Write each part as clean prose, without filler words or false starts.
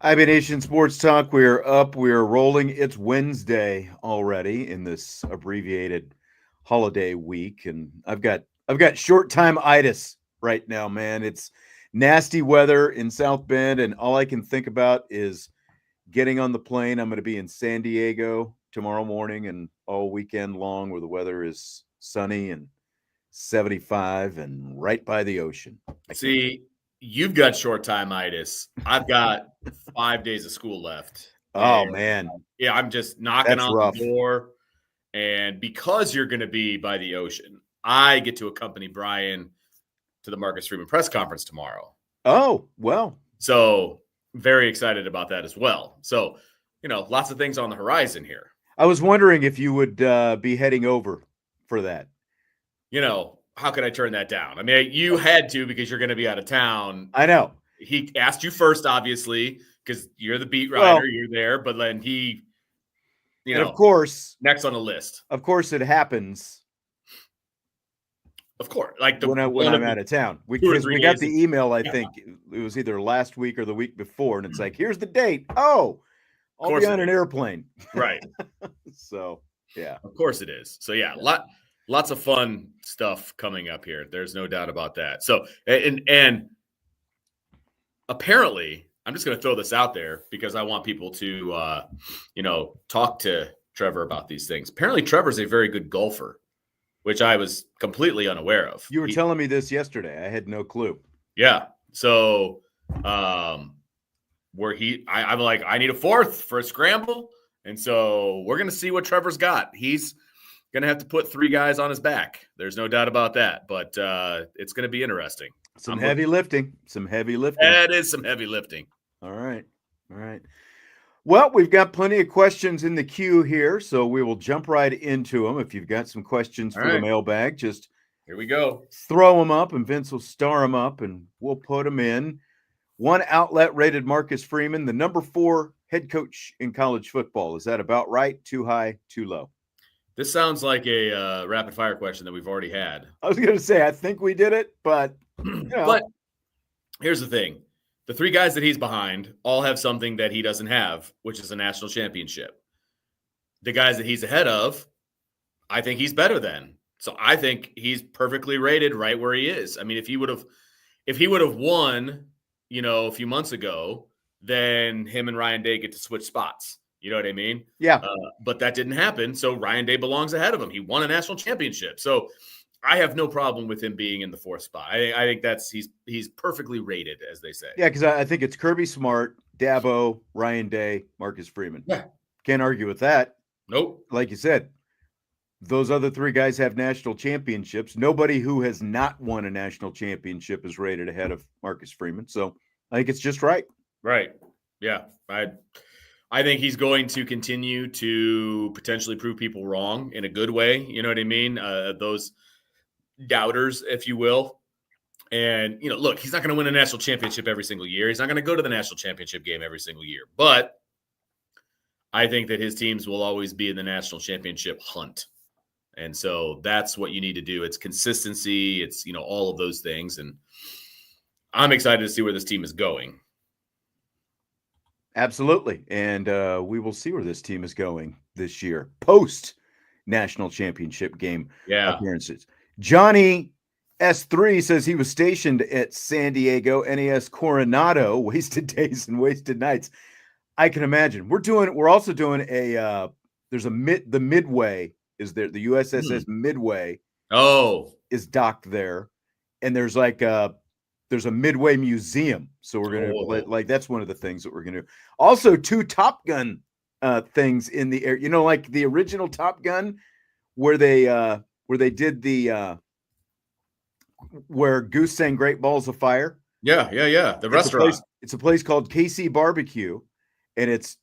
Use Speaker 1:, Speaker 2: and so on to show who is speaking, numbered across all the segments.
Speaker 1: IB Nation Sports Talk. We're up. We're rolling. It's Wednesday already in this abbreviated holiday week, and I've got short time itis right now, man. It's nasty weather in South Bend, and all I can think about is getting on the plane. I'm going to be in San Diego tomorrow morning and all weekend long, where the weather is sunny and 75 and right by the ocean.
Speaker 2: See, you've got short time itis. I've got 5 days of school left.
Speaker 1: Oh
Speaker 2: And,
Speaker 1: man,
Speaker 2: yeah, I'm just knocking
Speaker 1: that's
Speaker 2: on
Speaker 1: rough.
Speaker 2: the door. And because you're going to be by the ocean, I get to accompany Brian to the Marcus Freeman press conference tomorrow.
Speaker 1: Oh, well.
Speaker 2: So very excited about that as well. So, lots of things on the horizon here.
Speaker 1: I was wondering if you would be heading over for that.
Speaker 2: How could I turn that down? I mean, you had to because you're going to be out of town.
Speaker 1: I know.
Speaker 2: He asked you first, obviously, because you're the beat writer. You're there. But then he,
Speaker 1: and of course,
Speaker 2: next on the list.
Speaker 1: Of course, it happens.
Speaker 2: Of course. Like
Speaker 1: when I'm out of town. Because we got the email, I think it was either last week or the week before. And it's like, here's the date. Oh, I'll be on an airplane.
Speaker 2: Right.
Speaker 1: So, yeah.
Speaker 2: Of course it is. So, yeah, lots of fun stuff coming up here. There's no doubt about that. So, and apparently, I'm just going to throw this out there because I want people to, talk to Trevor about these things. Apparently, Trevor's a very good golfer, which I was completely unaware of.
Speaker 1: You were telling me this yesterday. I had no clue.
Speaker 2: Yeah. So, I'm like, I need a fourth for a scramble. And so we're going to see what Trevor's got. He's going to have to put 3 guys on his back. There's no doubt about that. But it's going to be interesting.
Speaker 1: Some heavy lifting.
Speaker 2: That is some heavy lifting.
Speaker 1: All right. Well, we've got plenty of questions in the queue here, so we will jump right into them. If you've got some questions for the mailbag, just
Speaker 2: here we go.
Speaker 1: Throw them up, and Vince will star them up, and we'll put them in. One outlet rated Marcus Freeman, the number 4 head coach in college football. Is that about right? Too high, too low?
Speaker 2: This sounds like a rapid fire question that we've already had.
Speaker 1: I was going to say, I think we did it, but
Speaker 2: But here's the thing. The 3 guys that he's behind all have something that he doesn't have, which is a national championship. The guys that he's ahead of, I think he's better than. So I think he's perfectly rated right where he is. I mean, if he would have won, a few months ago, then him and Ryan Day get to switch spots. You know what I mean?
Speaker 1: Yeah.
Speaker 2: But that didn't happen. So Ryan Day belongs ahead of him. He won a national championship. So I have no problem with him being in the 4th spot. I think he's perfectly rated, as they say.
Speaker 1: Yeah, because I think it's Kirby Smart, Dabo, Ryan Day, Marcus Freeman.
Speaker 2: Yeah.
Speaker 1: Can't argue with that.
Speaker 2: Nope.
Speaker 1: Like you said, those other 3 guys have national championships. Nobody who has not won a national championship is rated ahead of Marcus Freeman. So I think it's just right.
Speaker 2: Right. Yeah. I think he's going to continue to potentially prove people wrong in a good way. You know what I mean? Those doubters, if you will. And, look, he's not going to win a national championship every single year. He's not going to go to the national championship game every single year. But I think that his teams will always be in the national championship hunt. And so that's what you need to do. It's consistency. It's, all of those things. And I'm excited to see where this team is going.
Speaker 1: Absolutely. And we will see where this team is going this year. Post national championship game appearances. Johnny S3 says he was stationed at San Diego, NES Coronado, wasted days and wasted nights. I can imagine. We're also doing the Midway is there. The USS Midway is docked there. And there's there's a Midway museum. So we're going to that's one of the things that we're going to do. Also 2 Top Gun things in the air, like the original Top Gun where they did the where Goose sang Great Balls of Fire.
Speaker 2: Yeah. The restaurant.
Speaker 1: It's a place called KC Barbecue, and it's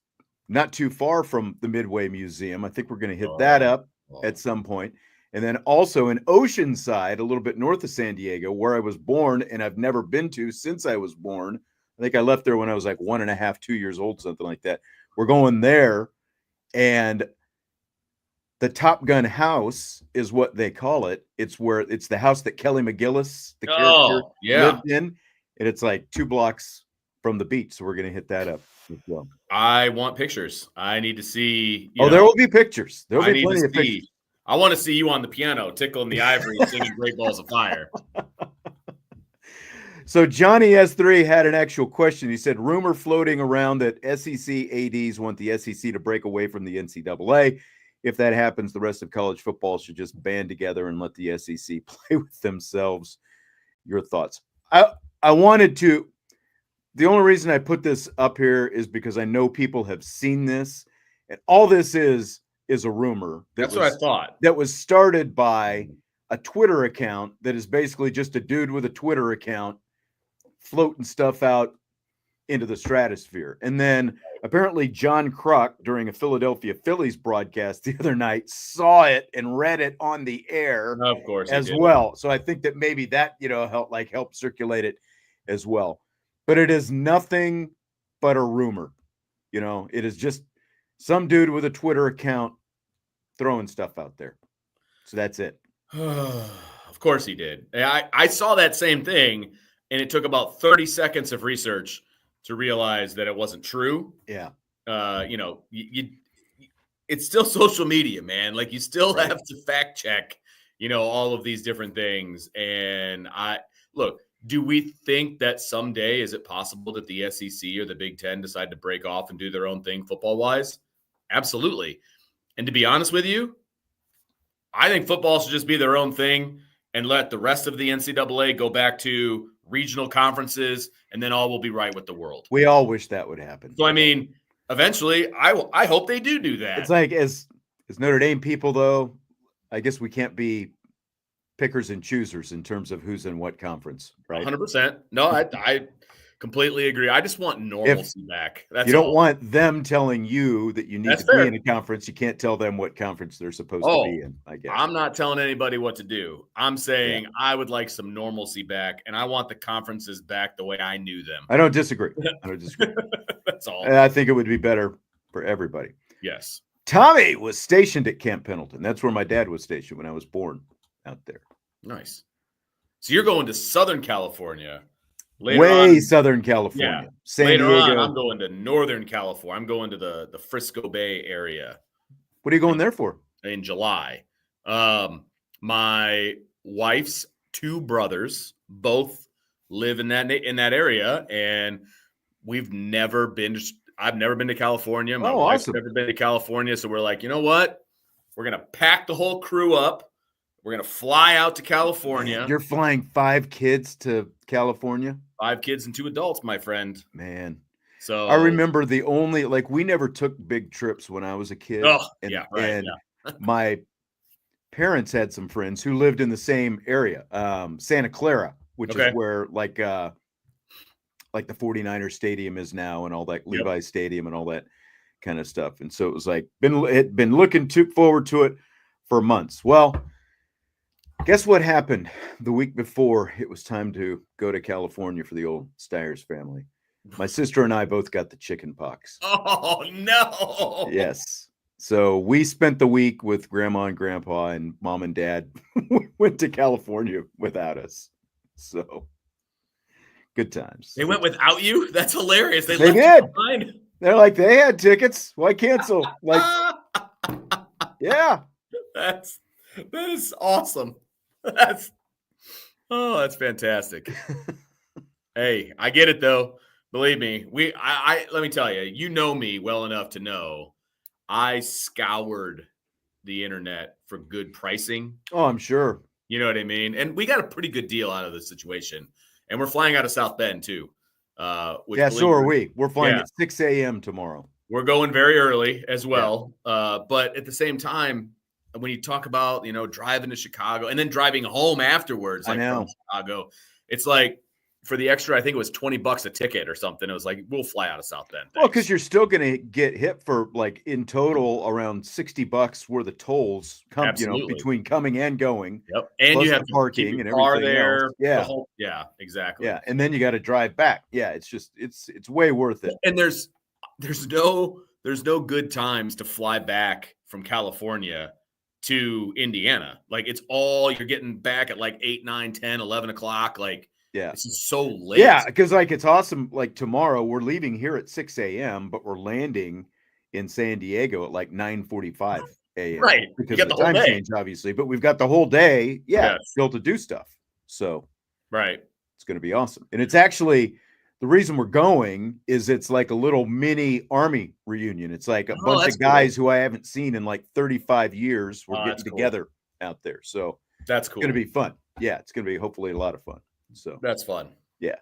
Speaker 1: not too far from the Midway Museum. I think we're going to hit that up at some point. And then also in Oceanside, a little bit north of San Diego, where I was born, and I've never been to since I was born. I think I left there when I was like 1.5, 2 years old, something like that. We're going there, and the Top Gun house is what they call it. It's the house that Kelly McGillis, the character, lived in. And it's like 2 blocks from the beat. So we're going to hit that up as well.
Speaker 2: I want pictures. I need to see.
Speaker 1: There will be pictures. There'll be plenty of pictures.
Speaker 2: I want to see you on the piano, tickling the ivory, singing Great Balls of Fire.
Speaker 1: So Johnny S3 had an actual question. He said, rumor floating around that SEC ADs want the SEC to break away from the NCAA. If that happens, the rest of college football should just band together and let the SEC play with themselves. Your thoughts? I wanted to. The only reason I put this up here is because I know people have seen this, and all this is a rumor.
Speaker 2: That's what I thought.
Speaker 1: That was started by a Twitter account that is basically just a dude with a Twitter account floating stuff out into the stratosphere. And then apparently John Kruk, during a Philadelphia Phillies broadcast the other night, saw it and read it on the air,
Speaker 2: of course,
Speaker 1: as well. So I think that maybe that, helped circulate it as well. But it is nothing but a rumor. It is just some dude with a Twitter account throwing stuff out there. So that's it.
Speaker 2: Of course he did. I saw that same thing, and it took about 30 seconds of research to realize that it wasn't true.
Speaker 1: Yeah.
Speaker 2: It's still social media, man. Like, you still have to fact check, all of these different things. And do we think that someday, is it possible that the SEC or the Big Ten decide to break off and do their own thing football wise? Absolutely. And to be honest with you, I think football should just be their own thing and let the rest of the NCAA go back to regional conferences, and then all will be right with the world.
Speaker 1: We all wish that would happen.
Speaker 2: So, I mean, eventually, I hope they do that.
Speaker 1: It's like, as Notre Dame people, though, I guess we can't be pickers and choosers in terms of who's in what conference, right?
Speaker 2: 100%. No, I completely agree. I just want normalcy back. That's
Speaker 1: you don't want them telling you that you need to be in a conference. You can't tell them what conference they're supposed to be in, I guess.
Speaker 2: I'm not telling anybody what to do. I'm saying I would like some normalcy back, and I want the conferences back the way I knew them.
Speaker 1: I don't disagree.
Speaker 2: That's all.
Speaker 1: I think it would be better for everybody.
Speaker 2: Yes.
Speaker 1: Tommy was stationed at Camp Pendleton. That's where my dad was stationed when I was born, out there.
Speaker 2: Nice. So you're going to Southern California.
Speaker 1: Southern California.
Speaker 2: Yeah.
Speaker 1: San Diego.
Speaker 2: On, I'm going to Northern California. I'm going to the Frisco Bay area.
Speaker 1: What are you going there for?
Speaker 2: In July. My wife's two brothers both live in that area, and I've never been to California. My wife's never been to California, so we're like, you know what? We're gonna pack the whole crew up. We're going to fly out to California.
Speaker 1: Man, you're flying 5 kids to California?
Speaker 2: 5 kids and 2 adults, my friend.
Speaker 1: Man.
Speaker 2: So
Speaker 1: I remember we never took big trips when I was a kid. And my parents had some friends who lived in the same area, Santa Clara, which is where like the 49ers stadium is now, and all that, Levi's Stadium and all that kind of stuff. And so it was like, been looking forward to it for months. Well, guess what happened the week before it was time to go to California for the old Stiers family? My sister and I both got the chicken pox.
Speaker 2: Oh, no.
Speaker 1: Yes. So we spent the week with Grandma and Grandpa, and Mom and Dad went to California without us. So good times.
Speaker 2: They went without you? That's hilarious. They
Speaker 1: did.
Speaker 2: Behind.
Speaker 1: They're like, they had tickets. Why cancel? Yeah.
Speaker 2: That is awesome. That's fantastic. Hey, I get it though. Believe me, let me tell you, you know me well enough to know I scoured the internet for good pricing.
Speaker 1: Oh, I'm sure.
Speaker 2: You know what I mean? And we got a pretty good deal out of this situation. And we're flying out of South Bend too.
Speaker 1: So are we. We're flying at 6 a.m. tomorrow.
Speaker 2: We're going very early as well. But at the same time, when you talk about, driving to Chicago and then driving home afterwards, from Chicago, it's like, for the extra, I think it was $20 a ticket or something. It was like, we'll fly out of South Bend.
Speaker 1: Well, because you're still going to get hit for in total around $60 worth of tolls, between coming and going.
Speaker 2: Yep, and you have
Speaker 1: parking and
Speaker 2: everything there.
Speaker 1: Else. Yeah,
Speaker 2: exactly.
Speaker 1: Yeah, and then you got to drive back. Yeah, it's just it's way worth it.
Speaker 2: And there's no good times to fly back from California to Indiana. Like, it's all, you're getting back at 8, 9, 10, 11 o'clock. Like, Yeah. This is so late.
Speaker 1: Yeah, because like it's awesome. Like tomorrow, we're leaving here at 6 a.m., but we're landing in San Diego at like 9:45 a.m.
Speaker 2: Right.
Speaker 1: Because of the time change, obviously. But we've got the whole day, still to do stuff. So
Speaker 2: right.
Speaker 1: It's going to be awesome. And it's actually the reason we're going is it's like a little mini Army reunion. It's like a bunch of guys who I haven't seen in like 35 years. We're getting together out there. So
Speaker 2: that's cool.
Speaker 1: It's going to be fun. Yeah, it's going to be hopefully a lot of fun. So
Speaker 2: that's fun.
Speaker 1: Yeah.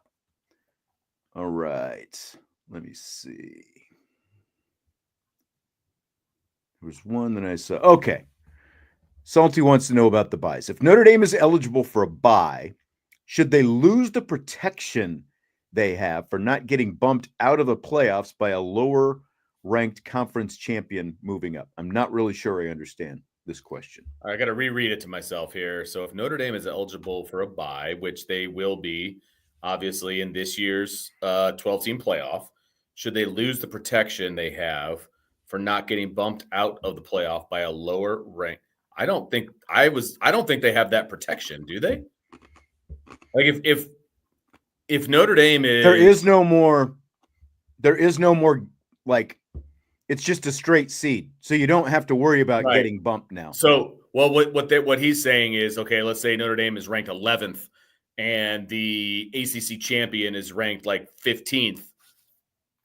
Speaker 1: All right. Let me see. There was one that I saw. Okay. Salty wants to know about the buys. If Notre Dame is eligible for a buy, should they lose the protection they have for not getting bumped out of the playoffs by a lower ranked conference champion moving up? I'm not really sure I understand this question.
Speaker 2: I got to reread it to myself here. So if Notre Dame is eligible for a bye, which they will be, obviously, in this year's 12-team playoff, should they lose the protection they have for not getting bumped out of the playoff by a lower rank? I don't think they have that protection, do they? Like if Notre Dame is
Speaker 1: there is no more like it's just a straight seed, so you don't have to worry about getting bumped now.
Speaker 2: So what he's saying is, okay, let's say Notre Dame is ranked 11th and the ACC champion is ranked like 15th.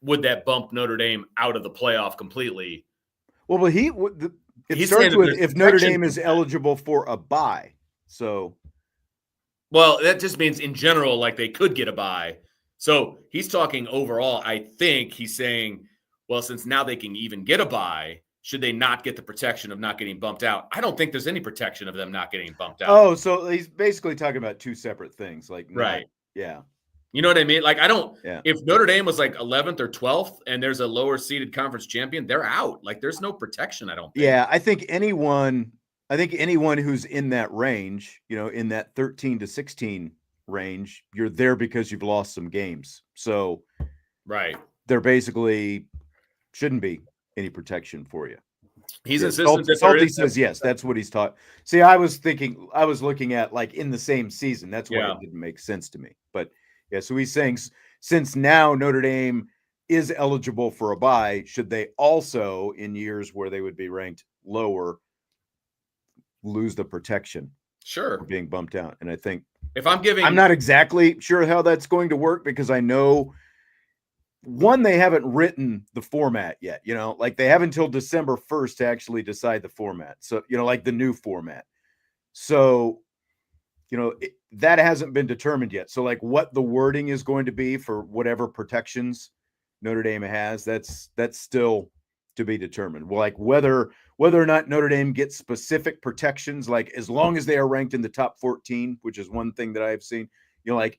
Speaker 2: Would that bump Notre Dame out of the playoff completely?
Speaker 1: Well, but it starts with if Notre Dame is eligible for a bye. So,
Speaker 2: well, that just means in general, like they could get a bye. So he's talking overall. I think he's saying, well, since now they can even get a bye, should they not get the protection of not getting bumped out? I don't think there's any protection of them not getting bumped out.
Speaker 1: Oh, so he's basically talking about two separate things. Like,
Speaker 2: right.
Speaker 1: Yeah.
Speaker 2: You know what I mean? Like, if Notre Dame was like 11th or 12th and there's a lower seeded conference champion, they're out. Like, there's no protection, I don't think.
Speaker 1: Yeah, I think anyone who's in that range, in that 13 to 16 range, you're there because you've lost some games. So,
Speaker 2: right.
Speaker 1: There basically shouldn't be any protection for you.
Speaker 2: He's insistent that
Speaker 1: Salty says yes. That's what he's taught. See, I was looking at like in the same season. That's why it didn't make sense to me. But yeah, so he's saying since now Notre Dame is eligible for a bye, should they also, in years where they would be ranked lower, lose the protection?
Speaker 2: Sure.
Speaker 1: For being bumped out. And I think
Speaker 2: I'm
Speaker 1: not exactly sure how that's going to work because I know they haven't written the format yet, like they have until December 1st to actually decide the format. So, like the new format. So, that hasn't been determined yet. So like what the wording is going to be for whatever protections Notre Dame has, that's still to be determined. Well, like whether or not Notre Dame gets specific protections, like as long as they are ranked in the top 14, which is one thing that I've seen, like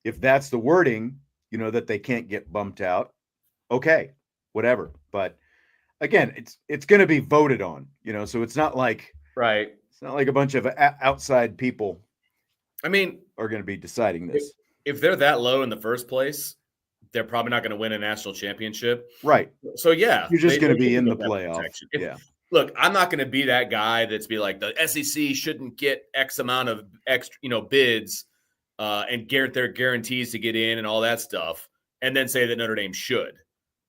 Speaker 1: if that's the wording, that they can't get bumped out. Okay, whatever. But again, it's going to be voted on, so it's not like,
Speaker 2: right.
Speaker 1: It's not like a bunch of outside people.
Speaker 2: I mean,
Speaker 1: are going to be deciding this.
Speaker 2: If they're that low in the first place, they're probably not going to win a national championship.
Speaker 1: Right.
Speaker 2: So yeah,
Speaker 1: you're just going to be in the playoffs.
Speaker 2: Look, I'm not going to be that guy that's be like the SEC shouldn't get X amount of extra, bids and their guarantees to get in and all that stuff, and then say that Notre Dame should.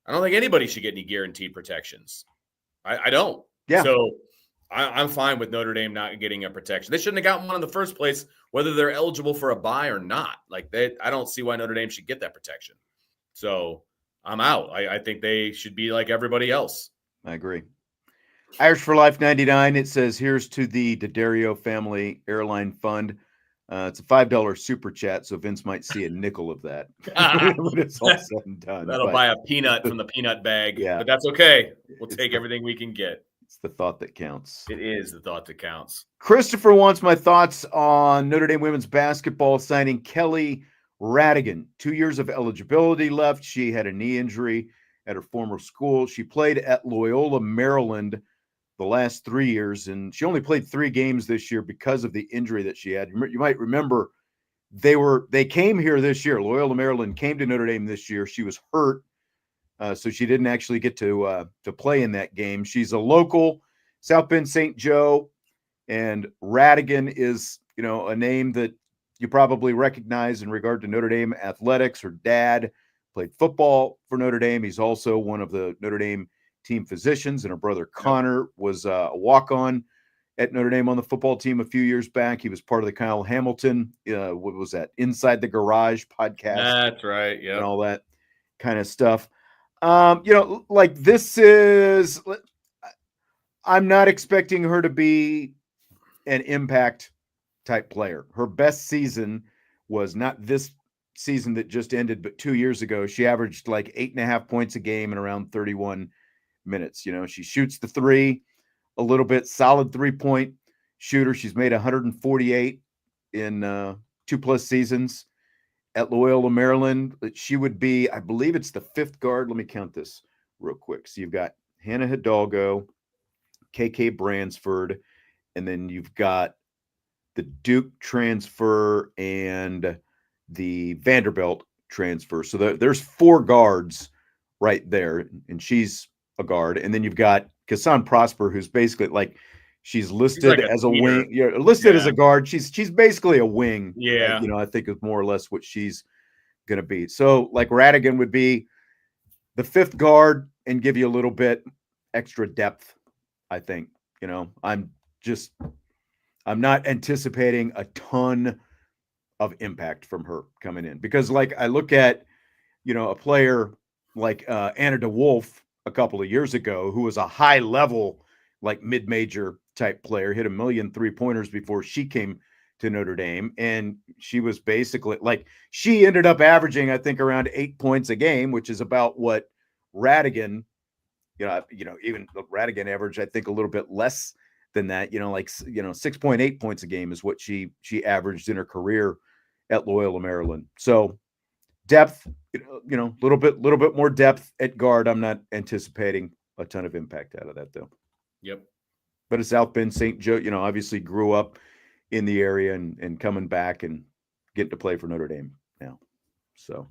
Speaker 2: I don't think anybody should get any guaranteed protections. I don't.
Speaker 1: Yeah.
Speaker 2: So I'm fine with Notre Dame not getting a protection. They shouldn't have gotten one in the first place, whether they're eligible for a bye or not. Like I don't see why Notre Dame should get that protection. So I'm out. I think they should be like everybody else.
Speaker 1: I agree. Irish for Life 99. It says, here's to the D'Addario Family Airline Fund. It's a $5 super chat, so Vince might see a nickel of that when it's all said and done.
Speaker 2: That'll buy a peanut from the peanut bag. Yeah, but that's okay. We'll take everything we can get.
Speaker 1: It's the thought that counts.
Speaker 2: It is the thought that counts.
Speaker 1: Christopher wants my thoughts on Notre Dame women's basketball signing Kelly Radigan. 2 years of eligibility left. She had a knee injury at her former school. She played at Loyola, Maryland the last 3 years, and she only played 3 games this year because of the injury that she had. You might remember they came here this year. Loyola, Maryland came to Notre Dame this year. She was hurt. So she didn't actually get to play in that game. She's a local, South Bend St. Joe, and Radigan is, a name that you probably recognize in regard to Notre Dame athletics. Her dad played football for Notre Dame. He's also one of the Notre Dame team physicians, and her brother Connor was a walk-on at Notre Dame on the football team a few years back. He was part of the Kyle Hamilton, what was that, Inside the Garage podcast.
Speaker 2: That's right, yeah.
Speaker 1: And all that kind of stuff. Like this is, I'm not expecting her to be an impact type player. Her best season was not this season that just ended, but 2 years ago. She averaged like 8.5 points a game in around 31 minutes. She shoots the three a little bit, solid 3-point shooter. She's made 148 in 2+ seasons at Loyola, Maryland. She would be, I believe it's the 5th guard. Let me count this real quick. So you've got Hannah Hidalgo, KK Bransford, and then you've got the Duke transfer and the Vanderbilt transfer. So there's 4 guards right there, and she's a guard. And then you've got Kassan Prosper, who's basically like, she's listed as a wing. Yeah, listed as a guard. She's basically a wing.
Speaker 2: Yeah.
Speaker 1: I think is more or less what she's going to be. So like Radigan would be the 5th guard and give you a little bit extra depth, I think. I'm not anticipating a ton of impact from her coming in, because like I look at, a player like Anna DeWolf a couple of years ago, who was a high level, like mid-major type player, hit 1 million 3-pointers before she came to Notre Dame. And she was basically like, she ended up averaging, I think, around 8 points a game, which is about what Radigan, even Radigan averaged, I think, a little bit less than that, 6.8 points a game is what she averaged in her career at Loyola, Maryland. So depth, a little bit more depth at guard. I'm not anticipating a ton of impact out of that, though.
Speaker 2: Yep.
Speaker 1: But it's South Bend St. Joe, obviously grew up in the area and coming back and getting to play for Notre Dame now. So,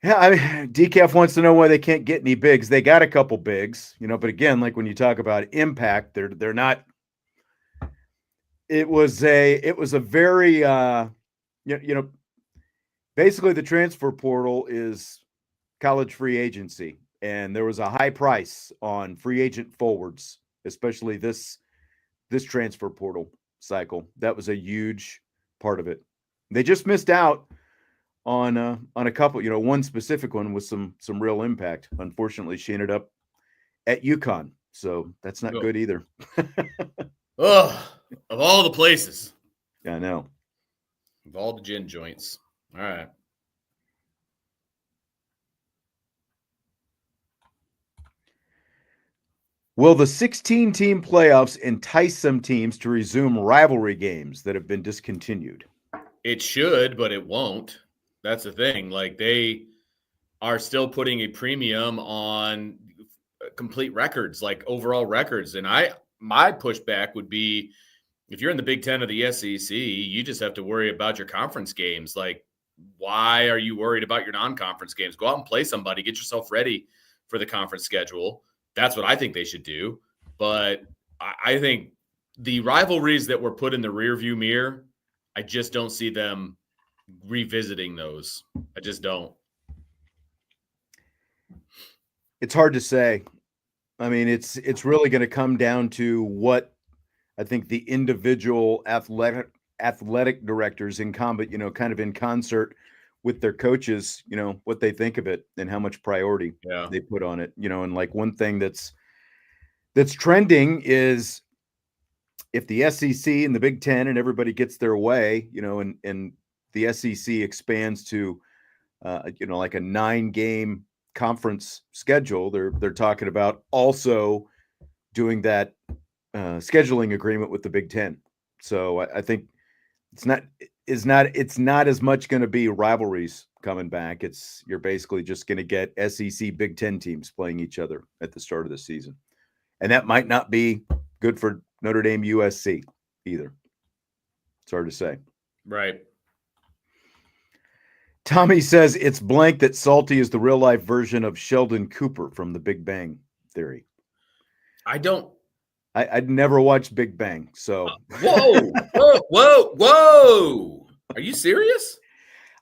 Speaker 1: yeah, Decaf wants to know why they can't get any bigs. They got a couple bigs, but again, like when you talk about impact, they're not. It was a very, basically the transfer portal is college free agency, and there was a high price on free agent forwards, especially this transfer portal cycle. That was a huge part of it. They just missed out on a couple, one specific one with some real impact. Unfortunately, she ended up at UConn, so that's not good either.
Speaker 2: Of all the places.
Speaker 1: Yeah, I know.
Speaker 2: Of all the gin joints. All right.
Speaker 1: Will the 16-team playoffs entice some teams to resume rivalry games that have been discontinued?
Speaker 2: It should, but it won't. That's the thing. Like, they are still putting a premium on complete records, like overall records. And my pushback would be, if you're in the Big Ten or the SEC, you just have to worry about your conference games. Like, why are you worried about your non-conference games? Go out and play somebody. Get yourself ready for the conference schedule. That's what I think they should do. But I think the rivalries that were put in the rearview mirror, I just don't see them revisiting those. I just don't.
Speaker 1: It's hard to say. I mean, it's really going to come down to what I think the individual athletic directors in combat, kind of in concert with their coaches, what they think of it and how much priority they put on it, and like one thing that's trending is if the SEC and the Big Ten and everybody gets their way, and the SEC expands to, like a 9-game conference schedule, they're talking about also doing that scheduling agreement with the Big Ten. So I think it's not as much going to be rivalries coming back. You're basically just going to get SEC Big Ten teams playing each other at the start of the season. And that might not be good for Notre Dame USC either. It's hard to say.
Speaker 2: Right.
Speaker 1: Tommy says it's blank that Salty is the real life version of Sheldon Cooper from The Big Bang Theory.
Speaker 2: I don't
Speaker 1: I'd never watched Big Bang, so
Speaker 2: whoa! Are you serious?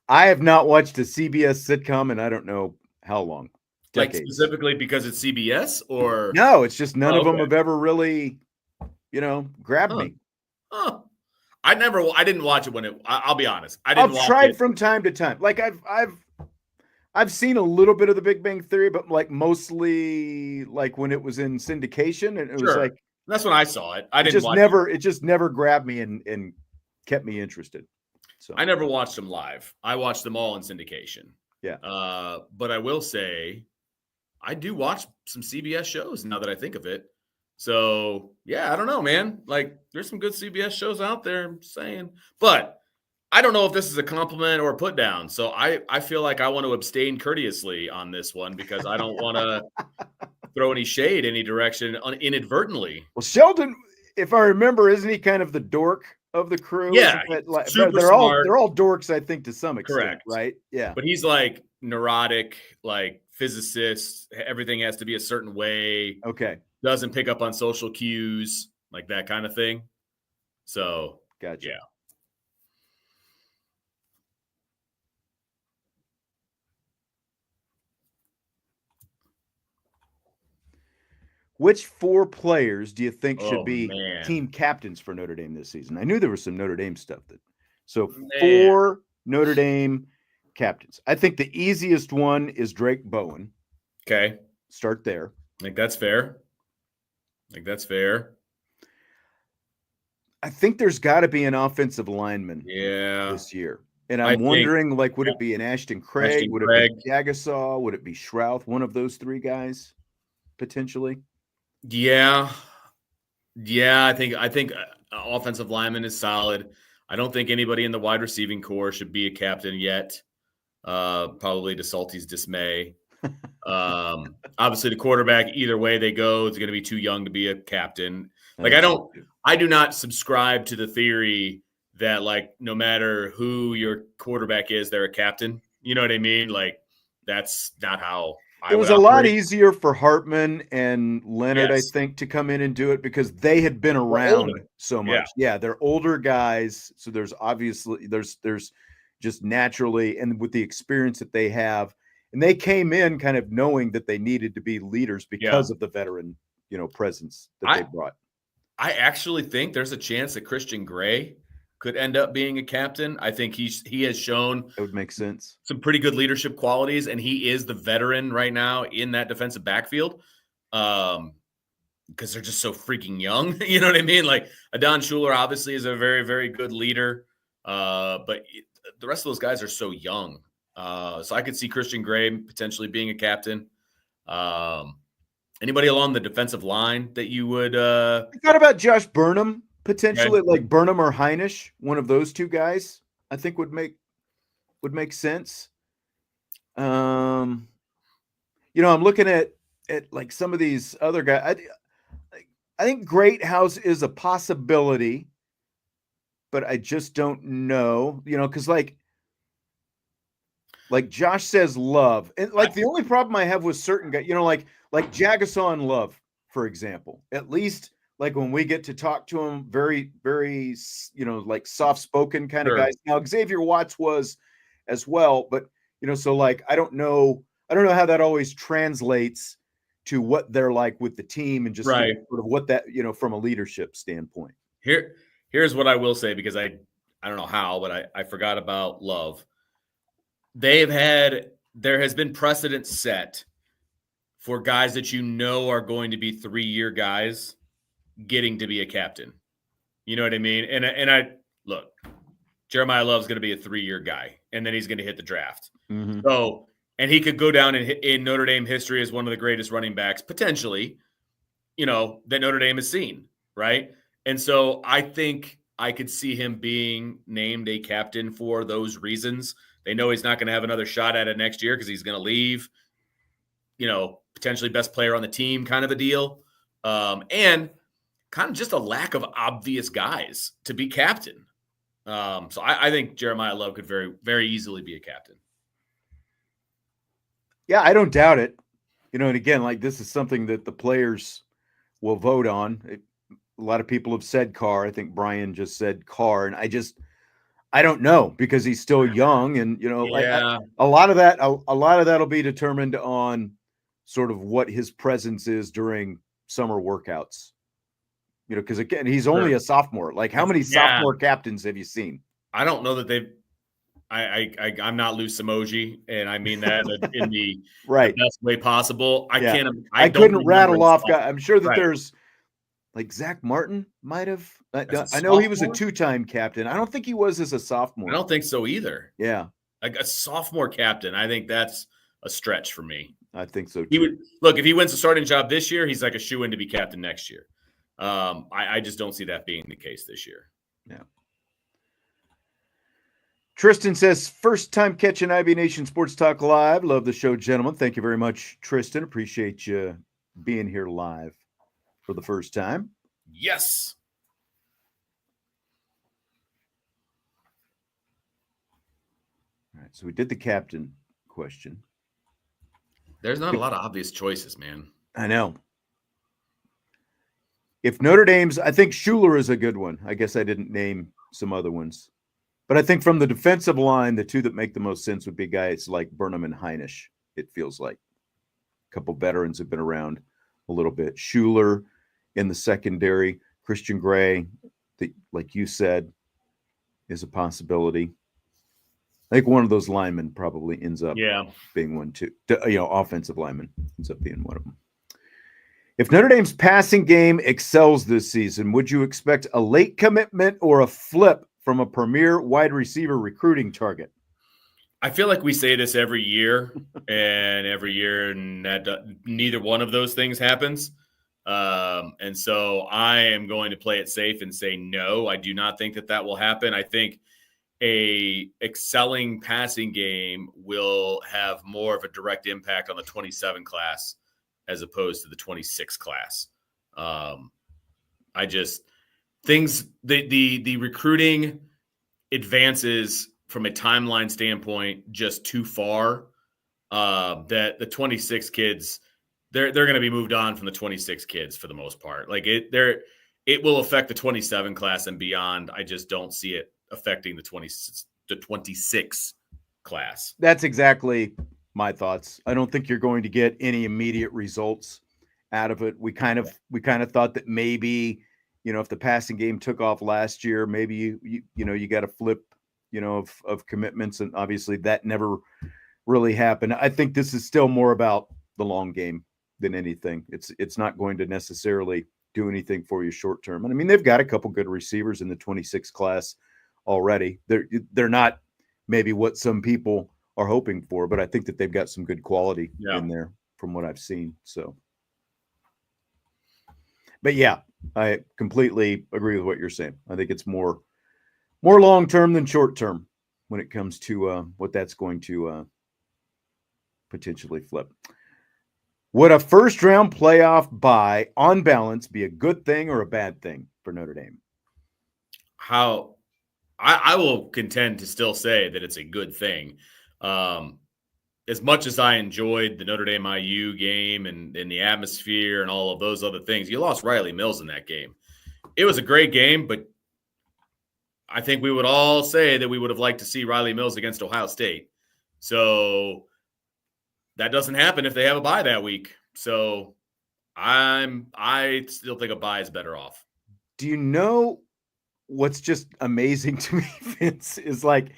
Speaker 1: I have not watched a CBS sitcom, and I don't know how long.
Speaker 2: Like
Speaker 1: Decades.
Speaker 2: specifically because it's CBS, or
Speaker 1: no? It's just none of them have ever really, grabbed me.
Speaker 2: Huh. I didn't watch it when it. I'll be honest. I've
Speaker 1: tried from time to time. Like I've seen a little bit of the Big Bang Theory, but like mostly like when it was in syndication, and it was like
Speaker 2: that's when I saw it. I didn't
Speaker 1: just
Speaker 2: watch
Speaker 1: never. It just never grabbed me and kept me interested. So
Speaker 2: I never watched them live. I watched them all in syndication.
Speaker 1: Yeah.
Speaker 2: But I will say, I do watch some CBS shows now that I think of it. So yeah, I don't know, man. Like, there's some good CBS shows out there. I'm saying, but I don't know if this is a compliment or a put down. So I feel like I want to abstain courteously on this one because I don't want to throw any shade any direction inadvertently.
Speaker 1: Well, Sheldon, if I remember, isn't he kind of the dork of the crew?
Speaker 2: Yeah,
Speaker 1: super they're smart. They're all dorks, I think, to some extent.
Speaker 2: Correct.
Speaker 1: Right? Yeah.
Speaker 2: But he's like neurotic, like physicist. Everything has to be a certain way.
Speaker 1: Okay.
Speaker 2: Doesn't pick up on social cues, like that kind of thing. So,
Speaker 1: gotcha.
Speaker 2: Yeah.
Speaker 1: Which 4 players do you think should be team captains for Notre Dame this season? I knew there was some Notre Dame stuff. 4 Notre Dame captains. I think the easiest one is Drake Bowen.
Speaker 2: Okay.
Speaker 1: Start there.
Speaker 2: I think that's fair.
Speaker 1: I think there's got to be an offensive lineman this year. And I'm wondering, would it be an Ashton Craig? Would it be Jagasaw? Would it be Shrouth? One of those 3 guys, potentially?
Speaker 2: Yeah. I think offensive lineman is solid. I don't think anybody in the wide receiving core should be a captain yet. Probably to Salty's dismay. Obviously the quarterback, either way they go, is going to be too young to be a captain. Like I do not subscribe to the theory that like no matter who your quarterback is, they're a captain. You know what I mean? Like that's not how
Speaker 1: it was a lot easier for Hartman and Leonard, I think, to come in and do it because they had been around so much. Yeah, they're older guys, so there's obviously there's just naturally, and with the experience that they have, and they came in kind of knowing that they needed to be leaders because of the veteran, presence that they brought.
Speaker 2: I actually think there's a chance that Christian Gray could end up being a captain. I think he has shown
Speaker 1: that would make sense. Some
Speaker 2: pretty good leadership qualities, and he is the veteran right now in that defensive backfield. Because they're just so freaking young. You know what I mean? Like Adon Schuler obviously is a very, very good leader. But the rest of those guys are so young. So I could see Christian Gray potentially being a captain. Anybody along the defensive line that you would
Speaker 1: I thought about Josh Burnham. Potentially, like Burnham or Heinisch, one of those 2 guys, I think would make sense. I'm looking at like some of these other guys. I think Greathouse is a possibility, but I just don't know. Because like Josh says, Love, and like the only problem I have with certain guys, like Jagasaw and Love, for example, at least. Like when we get to talk to him, very, very, like soft-spoken kind of guys. Now Xavier Watts was as well, but so like I don't know how that always translates to what they're like with the team and just sort of what that from a leadership standpoint.
Speaker 2: Here's what I will say, because I don't know how, but I forgot about Love. There has been precedent set for guys that are going to be 3-year guys getting to be a captain. You know what I mean? And I look, Jeremiah Love's going to be a 3-year guy, and then he's going to hit the draft.
Speaker 1: Mm-hmm.
Speaker 2: So, and he could go down in Notre Dame history as one of the greatest running backs, potentially, that Notre Dame has seen, right? And so I think I could see him being named a captain for those reasons. They know he's not going to have another shot at it next year because he's going to leave, potentially best player on the team kind of a deal. And kind of just a lack of obvious guys to be captain. So I think Jeremiah Love could very, very easily be a captain.
Speaker 1: Yeah, I don't doubt it. And again, like this is something that the players will vote on. A lot of people have said Carr. I think Brian just said Carr, and I don't know because he's still young, and a lot of that'll be determined on sort of what his presence is during summer workouts. Because again, he's only a sophomore. Like, how many sophomore captains have you seen?
Speaker 2: I don't know that they've. I'm not loose emoji, and I mean that in the best way possible. I
Speaker 1: couldn't rattle off guys. I'm sure that there's like Zach Martin might have. I know he was a 2-time captain. I don't think he was as a sophomore.
Speaker 2: I don't think so either.
Speaker 1: Yeah,
Speaker 2: like a sophomore captain. I think that's a stretch for me.
Speaker 1: I think so too.
Speaker 2: He would look if he wins the starting job this year. He's like a shoe-in to be captain next year. I just don't see that being the case this year.
Speaker 1: Yeah. Tristan says, first time catching IB Nation Sports Talk Live. Love the show, gentlemen. Thank you very much, Tristan. Appreciate you being here live for the first time.
Speaker 2: Yes.
Speaker 1: All right, so we did the captain question.
Speaker 2: There's not a lot of obvious choices, man.
Speaker 1: I know. If Notre Dame's, I think Schuler is a good one. I guess I didn't name some other ones. But I think from the defensive line, the two that make the most sense would be guys like Burnham and Heinisch, it feels like. A couple veterans have been around a little bit. Schuler in the secondary. Christian Gray, like you said, is a possibility. I think one of those linemen probably ends up being one too. Offensive lineman ends up being one of them. If Notre Dame's passing game excels this season, would you expect a late commitment or a flip from a premier wide receiver recruiting target?
Speaker 2: I feel like we say this every year, and that neither one of those things happens. And so I am going to play it safe and say no. I do not think that will happen. I think a excelling passing game will have more of a direct impact on the 27 class as opposed to the 26 class. The recruiting advances from a timeline standpoint just too far, that the 26 kids, they're going to be moved on from the 26 kids for the most part. Like it will affect the 27 class and beyond. I just don't see it affecting the 26 class.
Speaker 1: That's exactly my thoughts. I don't think you're going to get any immediate results out of it. We kind of thought that maybe, if the passing game took off last year, maybe you got a flip, of commitments, and obviously that never really happened. I think this is still more about the long game than anything. It's not going to necessarily do anything for you short term. And I mean, they've got a couple good receivers in the 26 class already. They're not maybe what some people are hoping for, but I think that they've got some good quality in there from what I've seen. So, but yeah, I completely agree with what you're saying. I think it's more long-term than short-term when it comes to what that's going to potentially flip. Would a first-round playoff bye, on balance, be a good thing or a bad thing for Notre Dame?
Speaker 2: I will contend to still say that it's a good thing. As much as I enjoyed the Notre Dame IU game and the atmosphere and all of those other things, you lost Riley Mills in that game. It was a great game, but I think we would all say that we would have liked to see Riley Mills against Ohio State. So that doesn't happen if they have a bye that week. So I still think a bye is better off.
Speaker 1: Do you know what's just amazing to me, Vince, is like,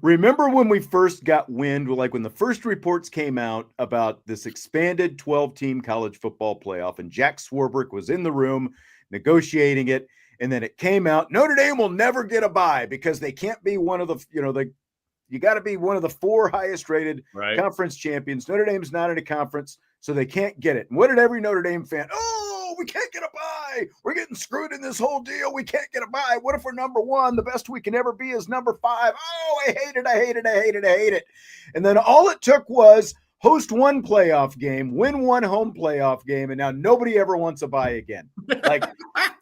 Speaker 1: remember when we first got wind, like when the first reports came out about this expanded 12-team college football playoff, and Jack Swarbrick was in the room negotiating it, and then it came out, Notre Dame will never get a bye because they can't be one of the, you got to be one of the 4 highest rated conference champions. Notre Dame's not in a conference, so they can't get it. And what did every Notre Dame fan? Oh, we can't get a bye. We're getting screwed in this whole deal. We can't get a bye. What if we're number 1? The best we can ever be is number 5. Oh, I hate it. And then all it took was host 1 playoff game, win 1 home playoff game, and now nobody ever wants a bye again. Like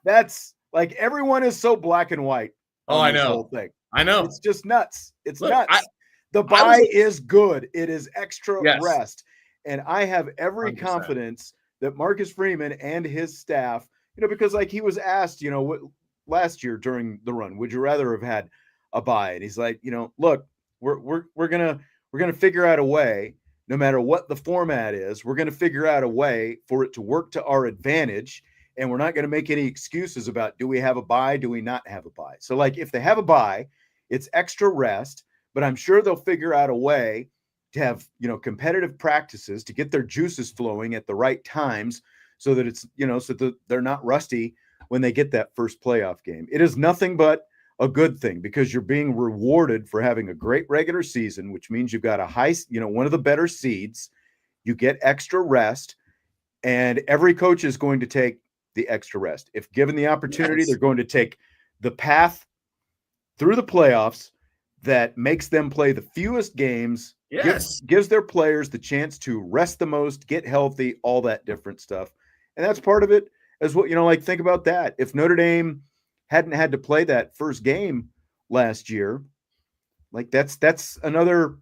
Speaker 1: that's like everyone is so black and white.
Speaker 2: Oh, I know.
Speaker 1: Whole thing.
Speaker 2: I know.
Speaker 1: It's just nuts. It's nuts. The bye is good. It is extra rest. And I have every
Speaker 2: 100%.
Speaker 1: confidence that Marcus Freeman and his staff because like he was asked, what last year during the run, would you rather have had a bye? And he's like, look, we're gonna figure out a way, no matter what the format is, we're gonna figure out a way for it to work to our advantage. And we're not going to make any excuses about, do we have a bye? Do we not have a bye? So like if they have a bye, it's extra rest, but I'm sure they'll figure out a way to have, competitive practices to get their juices flowing at the right times so that it's, so that they're not rusty when they get that first playoff game. It is nothing but a good thing because you're being rewarded for having a great regular season, which means you've got a high, one of the better seeds. You get extra rest, and every coach is going to take the extra rest. If given the opportunity, they're going to take the path through the playoffs that makes them play the fewest games, gives their players the chance to rest the most, get healthy, all that different stuff. And that's part of it as well. Like think about that. If Notre Dame hadn't had to play that first game last year, like that's another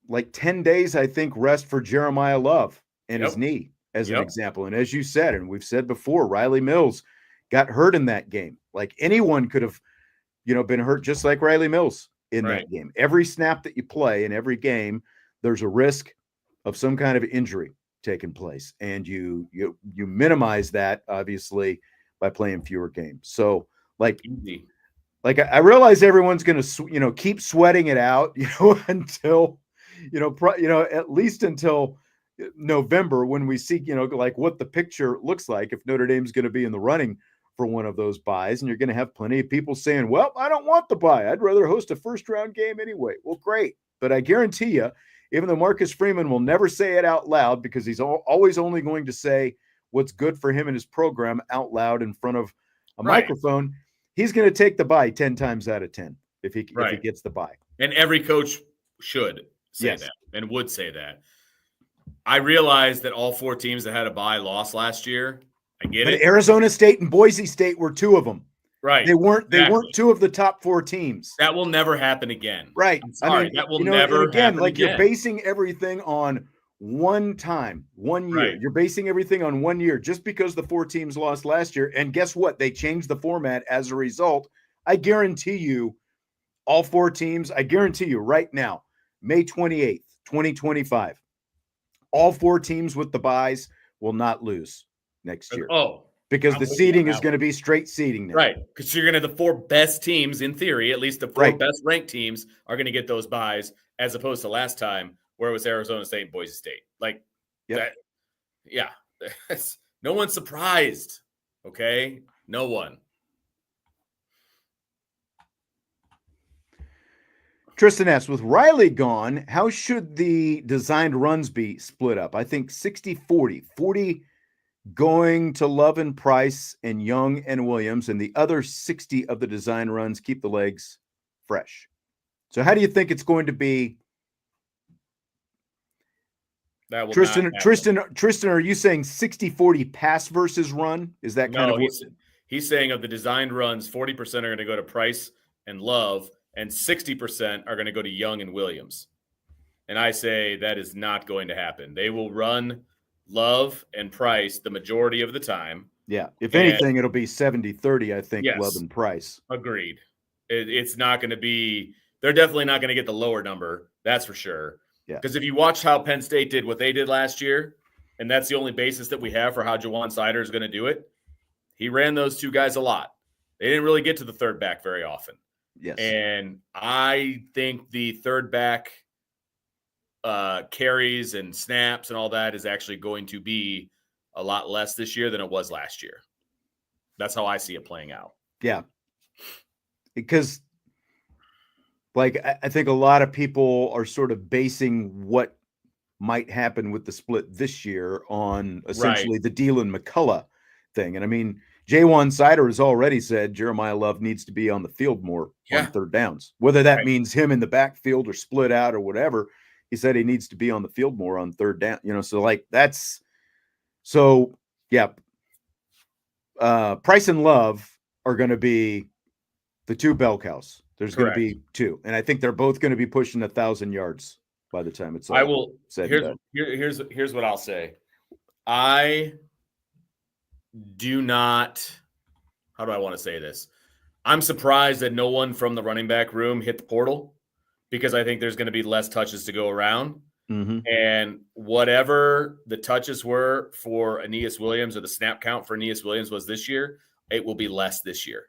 Speaker 1: like 10 days, I think, rest for Jeremiah Love and his knee. As an example. And as you said, and we've said before, Riley Mills got hurt in that game. Like anyone could have, been hurt just like Riley Mills in that game. Every snap that you play in every game, there's a risk of some kind of injury taking place. And you minimize that obviously by playing fewer games. So like I realize everyone's going to, keep sweating it out, until, at least until November, when we see, like what the picture looks like if Notre Dame's going to be in the running for one of those buys. And you're going to have plenty of people saying, well, I don't want the buy. I'd rather host a first round game anyway. Well, great. But I guarantee you, even though Marcus Freeman will never say it out loud because he's always only going to say what's good for him and his program out loud in front of a microphone, he's going to take the buy 10 times out of 10 if he gets the buy.
Speaker 2: And every coach should say that and would say that. I realized that all 4 teams that had a bye lost last year. I get it.
Speaker 1: Arizona State and Boise State were 2 of them.
Speaker 2: Right.
Speaker 1: They weren't 2 of the top 4 teams.
Speaker 2: That will never happen again.
Speaker 1: Right.
Speaker 2: I'm sorry. That will never happen again.
Speaker 1: You're basing everything on one time, 1 year. Right. You're basing everything on 1 year just because the 4 teams lost last year. And guess what? They changed the format as a result. I guarantee you, all 4 teams, I guarantee you right now, May 28th, 2025, all 4 teams with the buys will not lose next year. Because the seeding is going to be straight seeding now.
Speaker 2: Right. Because you're going to have the 4 best teams, in theory, at least the 4 best ranked teams are going to get those buys, as opposed to last time where it was Arizona State and Boise State. Like, that, no one's surprised. Okay? No one.
Speaker 1: Tristan asks, with Riley gone, how should the designed runs be split up? I think 60-40. 40 going to Love and Price and Young and Williams, and the other 60 of the design runs keep the legs fresh. So how do you think it's going to be? Tristan, are you saying 60-40 pass versus run? Is that kind of what
Speaker 2: he's saying? Of the designed runs, 40% are going to go to Price and Love, and 60% are going to go to Young and Williams. And I say that is not going to happen. They will run Love and Price the majority of the time.
Speaker 1: Yeah. If anything, it'll be 70-30, I think, Love and Price.
Speaker 2: Agreed. It's not going to be – they're definitely not going to get the lower number. That's for sure.
Speaker 1: Yeah.
Speaker 2: Because if you watch how Penn State did what they did last year, and that's the only basis that we have for how Jawan Sider is going to do it, he ran those 2 guys a lot. They didn't really get to the third back very often.
Speaker 1: Yes.
Speaker 2: And I think the third back carries and snaps and all that is actually going to be a lot less this year than it was last year. That's how I see it playing out.
Speaker 1: Yeah. Because, like, I think a lot of people are sort of basing what might happen with the split this year on essentially the Dealin McCullough thing. And I mean, Jawan Sider has already said Jeremiah Love needs to be on the field more on third downs, whether that means him in the backfield or split out or whatever. He said he needs to be on the field more on third down, so like that's so, yeah. Price and Love are going to be the 2 bell cows. There's going to be 2. And I think they're both going to be pushing 1,000 yards by the time it's all said.
Speaker 2: Here's what I'll say. I do not, how do I want to say this? I'm surprised that no one from the running back room hit the portal, because I think there's going to be less touches to go around.
Speaker 1: Mm-hmm.
Speaker 2: And whatever the touches were for Aeneas Williams, or the snap count for Aeneas Williams was this year, it will be less this year.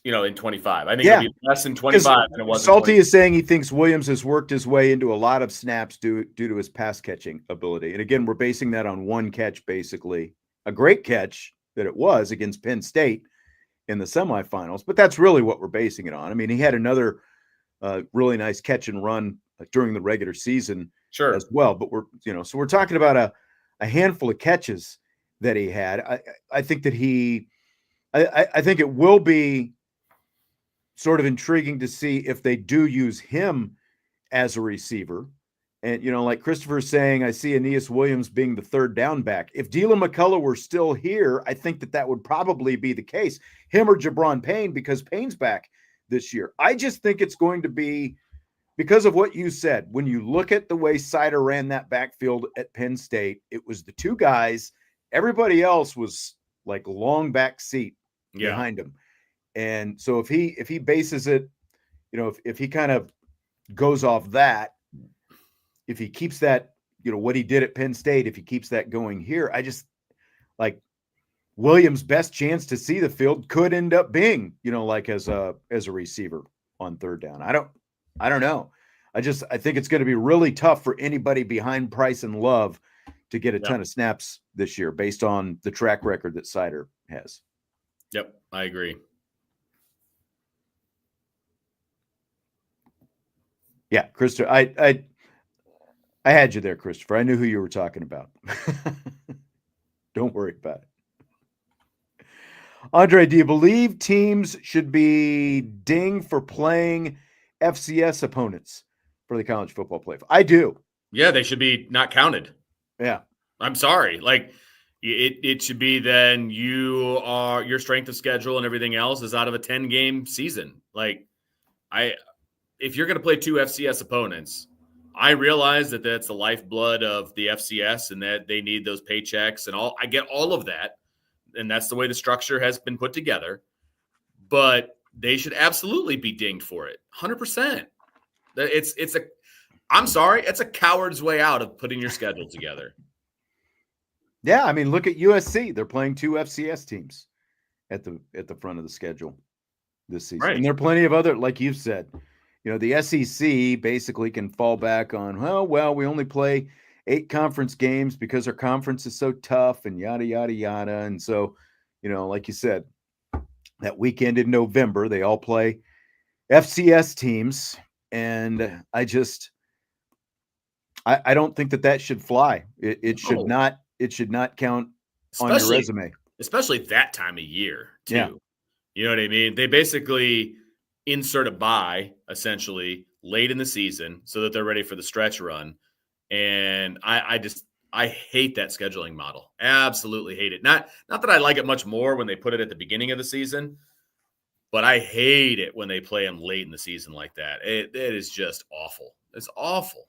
Speaker 2: In 25. I think it'll be less in 25 than it was.
Speaker 1: Salty is saying he thinks Williams has worked his way into a lot of snaps due to his pass catching ability. And again, we're basing that on one catch, basically. A great catch that it was against Penn State in the semifinals, but that's really what we're basing it on. I mean, he had another really nice catch and run during the regular season as well. But so we're talking about a handful of catches that he had. I think that I think it will be sort of intriguing to see if they do use him as a receiver. And, like Christopher's saying, I see Aeneas Williams being the third down back. If Dylan McCullough were still here, I think that would probably be the case. Him or Jabron Payne, because Payne's back this year. I just think it's going to be, because of what you said, when you look at the way Sider ran that backfield at Penn State, it was the two guys. Everybody else was like long back seat behind him. And so if he bases it, if he kind of goes off that, if he keeps that, what he did at Penn State, if he keeps that going here, I just like Williams' best chance to see the field could end up being, like as a receiver on third down. I don't know. I think it's going to be really tough for anybody behind Price and Love to get a ton of snaps this year based on the track record that Sider has.
Speaker 2: Yep, I agree.
Speaker 1: Yeah, Christopher, I had you there, Christopher. I knew who you were talking about. Don't worry about it. Andre, do you believe teams should be dinged for playing FCS opponents for the college football playoff? I do.
Speaker 2: Yeah, they should be not counted.
Speaker 1: Yeah.
Speaker 2: I'm sorry. Like, it should be then your strength of schedule and everything else is out of a 10-game season. Like, if you're going to play two FCS opponents, I realize that that's the lifeblood of the FCS and that they need those paychecks and all. I get all of that, and that's the way the structure has been put together. But they should absolutely be dinged for it, 100%. I'm sorry, it's a coward's way out of putting your schedule together.
Speaker 1: Yeah, I mean, look at USC. They're playing two FCS teams at the front of the schedule this season, and there are plenty of other, like you've said. The SEC basically can fall back on, well, we only play 8 conference games because our conference is so tough and yada, yada, yada. And so, like you said, that weekend in November, they all play FCS teams. And I don't think that should fly. It should not count on your resume.
Speaker 2: Especially that time of year, too.
Speaker 1: Yeah.
Speaker 2: You know what I mean? They basically insert a bye essentially late in the season so that they're ready for the stretch run. And I hate that scheduling model. Absolutely hate it. Not that I like it much more when they put it at the beginning of the season, but I hate it when they play them late in the season like that. It is just awful. It's awful.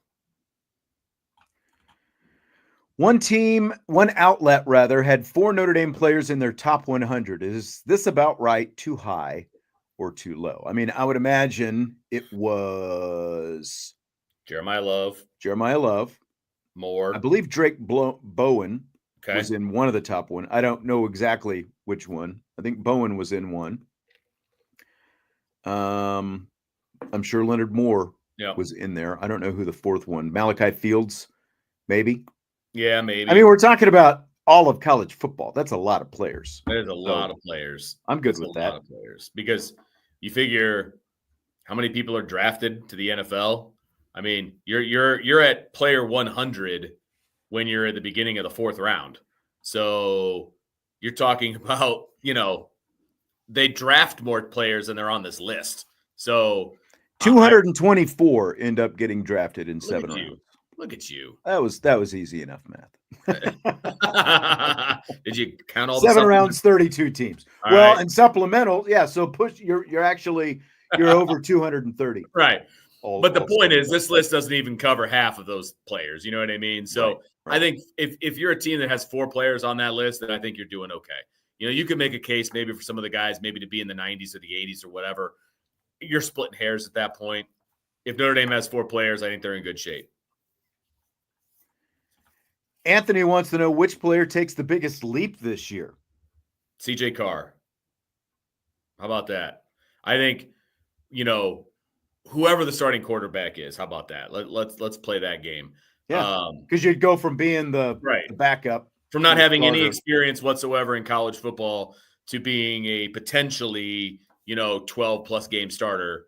Speaker 1: One outlet rather, had 4 Notre Dame players in their top 100. Is this about right? Too high or too low? I mean, I would imagine it was
Speaker 2: Jeremiah Love.
Speaker 1: More. I believe Drake Bowen was in one of the top 1. I don't know exactly which one. I think Bowen was in one. I'm sure Leonard Moore was in there. I don't know who the 4th one. Malachi Fields, maybe.
Speaker 2: Yeah, maybe.
Speaker 1: I mean, we're talking about all of college football. That's a lot of players.
Speaker 2: That is a lot of players.
Speaker 1: I'm good with that.
Speaker 2: A lot of players, because you figure how many people are drafted to the NFL. I mean, you're at player 100 when you're at the beginning of the 4th round. So you're talking about, they draft more players than they're on this list. So
Speaker 1: 224 end up getting drafted in 7 rounds.
Speaker 2: Look at you.
Speaker 1: That was easy enough math.
Speaker 2: Did you count all
Speaker 1: 7 rounds, 32 teams?
Speaker 2: All right.
Speaker 1: And supplemental, yeah. So you're over 230.
Speaker 2: Right. But the point is, this list doesn't even cover half of those players. You know what I mean? So I think if you're a team that has 4 players on that list, then I think you're doing okay. You could make a case maybe for some of the guys maybe to be in the 90s or the 80s or whatever. You're splitting hairs at that point. If Notre Dame has 4 players, I think they're in good shape.
Speaker 1: Anthony wants to know which player takes the biggest leap this year.
Speaker 2: CJ Carr. How about that? I think, whoever the starting quarterback is, how about that? Let's play that game.
Speaker 1: Yeah, because you'd go from being the backup.
Speaker 2: From not having any experience whatsoever in college football to being a potentially, 12-plus game starter.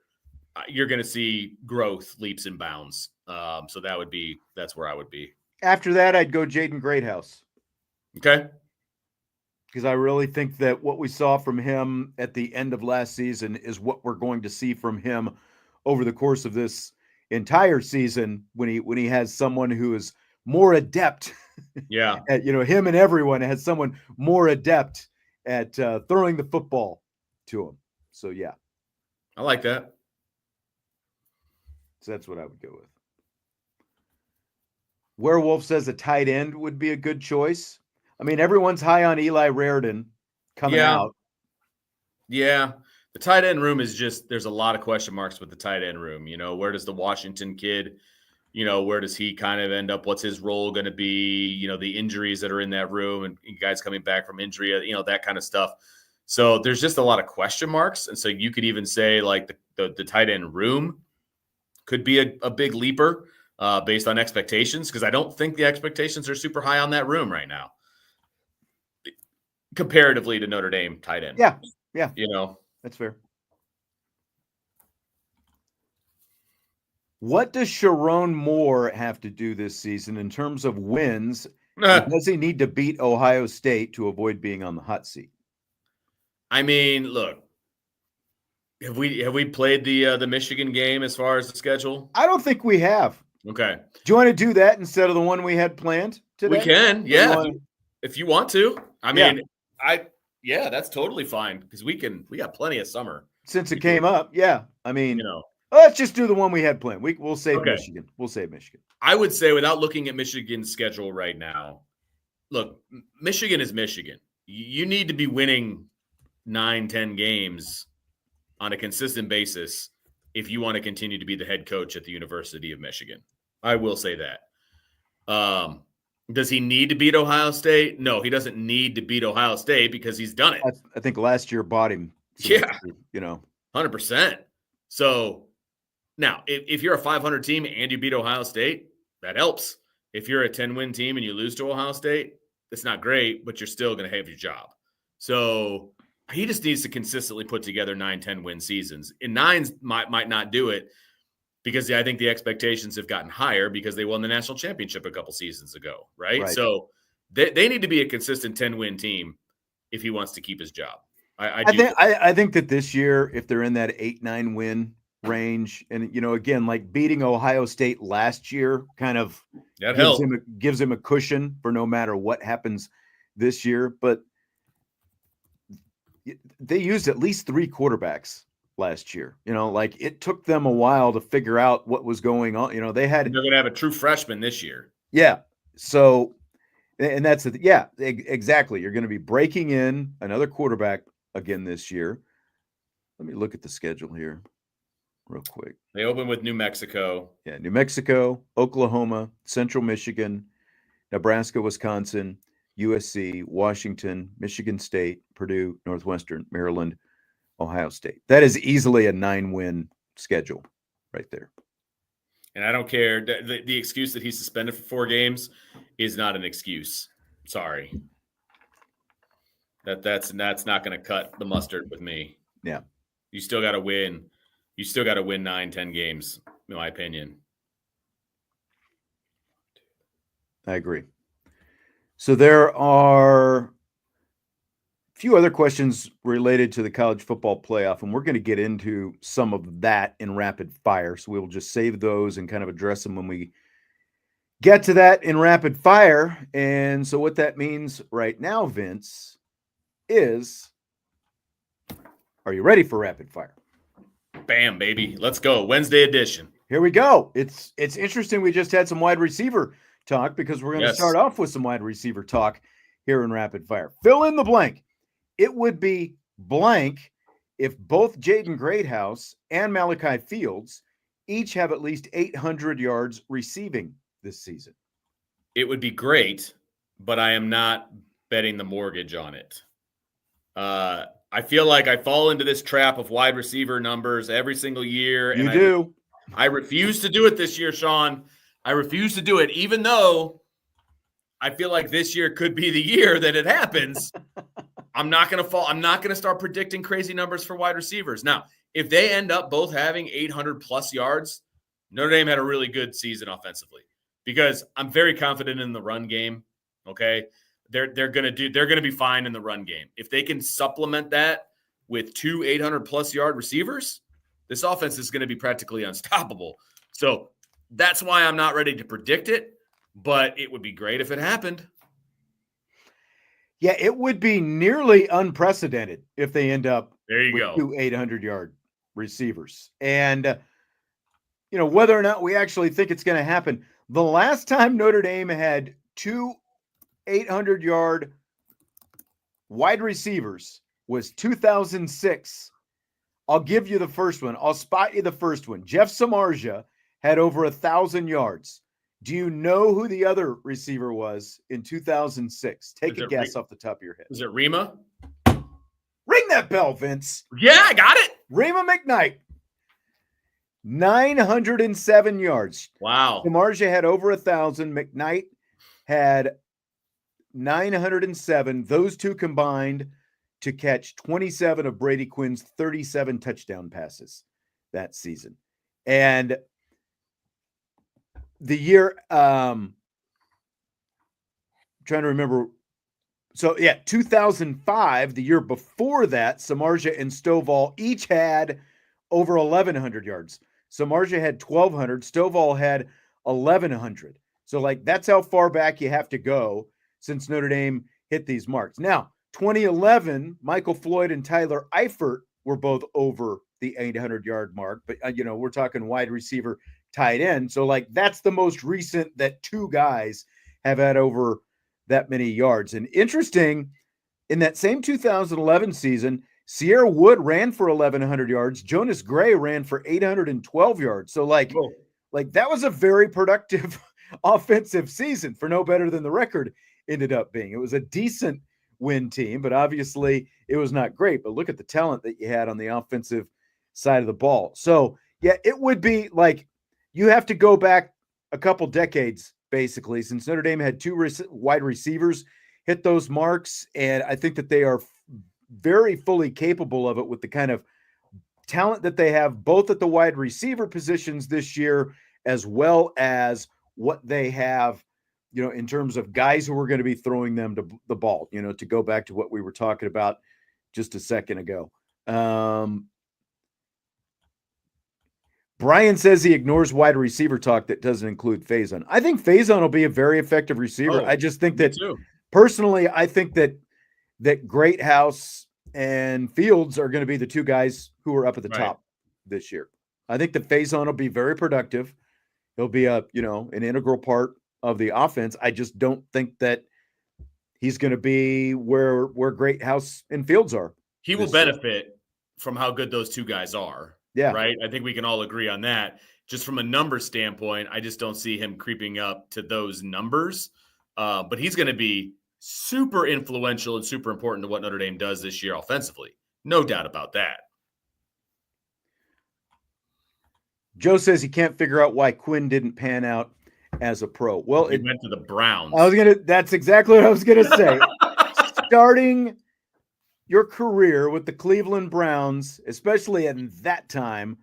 Speaker 2: You're going to see growth, leaps and bounds. So that's where I would be.
Speaker 1: After that, I'd go Jaden Greathouse.
Speaker 2: Okay.
Speaker 1: Because I really think that what we saw from him at the end of last season is what we're going to see from him over the course of this entire season when he has someone who is more adept.
Speaker 2: Yeah.
Speaker 1: At, him and everyone has someone more adept at throwing the football to him. So, yeah.
Speaker 2: I like that.
Speaker 1: So that's what I would go with. Werewolf says a tight end would be a good choice. I mean, everyone's high on Eli Raridan coming out.
Speaker 2: Yeah. The tight end room is there's a lot of question marks with the tight end room. Where does the Washington kid, where does he kind of end up? What's his role going to be? The injuries that are in that room and guys coming back from injury, that kind of stuff. So there's just a lot of question marks. And so you could even say like the tight end room could be a big leaper based on expectations, because I don't think the expectations are super high on that room right now comparatively to Notre Dame tight end.
Speaker 1: Yeah. That's fair. What does Sharon Moore have to do this season in terms of wins? Does he need to beat Ohio State to avoid being on the hot seat?
Speaker 2: I mean, look, have we played the Michigan game as far as the schedule?
Speaker 1: I don't think we have.
Speaker 2: Okay.
Speaker 1: Do you want to do that instead of the one we had planned today?
Speaker 2: We can, yeah. If you want to. I mean, that's totally fine because we got plenty of summer.
Speaker 1: Since it came up, yeah. I mean, let's just do the one we had planned. We'll save Michigan. We'll save Michigan.
Speaker 2: I would say, without looking at Michigan's schedule right now, look, Michigan is Michigan. You need to be winning 9-10 games on a consistent basis if you want to continue to be the head coach at the University of Michigan. I will say that. Does he need to beat Ohio State? No, he doesn't need to beat Ohio State because he's done it.
Speaker 1: I think last year bought him.
Speaker 2: Yeah. 100%. So now, if you're a 500 team and you beat Ohio State, that helps. If you're a 10-win team and you lose to Ohio State, it's not great, but you're still going to have your job. So he just needs to consistently put together 9-10 win seasons. And 9s might not do it because I think the expectations have gotten higher because they won the national championship a couple seasons ago, right? So they need to be a consistent 10-win team if he wants to keep his job.
Speaker 1: I think that this year, if they're in that 8-9 win range, and again, like beating Ohio State last year kind of gives him a cushion for no matter what happens this year. But they used at least 3 quarterbacks last year. Like it took them a while to figure out what was going on. They're going
Speaker 2: to have a true freshman this year.
Speaker 1: Yeah. So, and that's exactly. You're going to be breaking in another quarterback again this year. Let me look at the schedule here real quick.
Speaker 2: They open with New Mexico.
Speaker 1: Yeah. New Mexico, Oklahoma, Central Michigan, Nebraska, Wisconsin, USC, Washington, Michigan State, Purdue, Northwestern, Maryland, Ohio State. That is easily a 9-win schedule right there.
Speaker 2: And I don't care. The excuse that he's suspended for 4 games is not an excuse. Sorry. That's not going to cut the mustard with me.
Speaker 1: Yeah.
Speaker 2: You still got to win. You still got to win 9-10 games, in my opinion.
Speaker 1: I agree. So there are a few other questions related to the college football playoff, and we're going to get into some of that in rapid fire. So we'll just save those and kind of address them when we get to that in rapid fire. And so what that means right now, Vince, is, are you ready for rapid fire?
Speaker 2: Bam, baby. Let's go. Wednesday edition.
Speaker 1: Here we go. It's interesting. We just had some wide receiver talk because we're going to start off with some wide receiver talk here in Rapid Fire. Fill in the blank. It would be blank if both Jaden Greathouse and Malachi Fields each have at least 800 yards receiving this season.
Speaker 2: It would be great, but I am not betting the mortgage on it. I feel like I fall into this trap of wide receiver numbers every single year.
Speaker 1: You do.
Speaker 2: I refuse to do it this year, Sean. I refuse to do it, even though I feel like this year could be the year that it happens. I'm not going to fall. I'm not going to start predicting crazy numbers for wide receivers. Now, if they end up both having 800 plus yards, Notre Dame had a really good season offensively because I'm very confident in the run game. Okay. They're going to be fine in the run game. If they can supplement that with 2 800 plus yard receivers, this offense is going to be practically unstoppable. So that's why I'm not ready to predict it, but it would be great if it happened.
Speaker 1: Yeah, it would be nearly unprecedented if they end up with 2 800-yard receivers. And, whether or not we actually think it's going to happen, the last time Notre Dame had 2 800-yard wide receivers was 2006. I'll give you the first one. I'll spot you the first one. Jeff Samardzija had over 1,000 yards. Do you know who the other receiver was in 2006? Take a guess off the top of your head.
Speaker 2: Was it Rima?
Speaker 1: Ring that bell, Vince.
Speaker 2: Yeah, I got it.
Speaker 1: Rima McKnight. 907 yards.
Speaker 2: Wow.
Speaker 1: Samardzija had over 1,000. McKnight had 907. Those two combined to catch 27 of Brady Quinn's 37 touchdown passes that season. And the year, trying to remember. So, 2005, the year before that, Samardzija and Stovall each had over 1,100 yards. Samardzija had 1,200. Stovall had 1,100. So, that's how far back you have to go since Notre Dame hit these marks. Now, 2011, Michael Floyd and Tyler Eifert were both over the 800-yard mark. But, we're talking wide receiver, tight end. So, that's the most recent that two guys have had over that many yards. And interesting, in that same 2011 season, Sierra Wood ran for 1,100 yards. Jonas Gray ran for 812 yards. So, that was a very productive offensive season for no better than the record ended up being. It was a decent win team, but obviously it was not great. But look at the talent that you had on the offensive side of the ball. So, it would be you have to go back a couple decades, basically, since Notre Dame had two wide receivers hit those marks. And I think that they are very fully capable of it with the kind of talent that they have, both at the wide receiver positions this year, as well as what they have, in terms of guys who are going to be throwing them the ball, to go back to what we were talking about just a second ago. Brian says he ignores wide receiver talk that doesn't include Faison. I think Faison will be a very effective receiver. I just think that personally, I think that Greathouse and Fields are going to be the two guys who are up at the top this year. I think that Faison will be very productive. He'll be an integral part of the offense. I just don't think that he's going to be where Greathouse and Fields are.
Speaker 2: He will benefit from how good those two guys are.
Speaker 1: Yeah.
Speaker 2: Right. I think we can all agree on that. Just from a number standpoint, I just don't see him creeping up to those numbers. But he's going to be super influential and super important to what Notre Dame does this year offensively. No doubt about that.
Speaker 1: Joe says he can't figure out why Quinn didn't pan out as a pro. Well,
Speaker 2: he went to the Browns.
Speaker 1: That's exactly what I was going to say. Starting your career with the Cleveland Browns, especially at that time,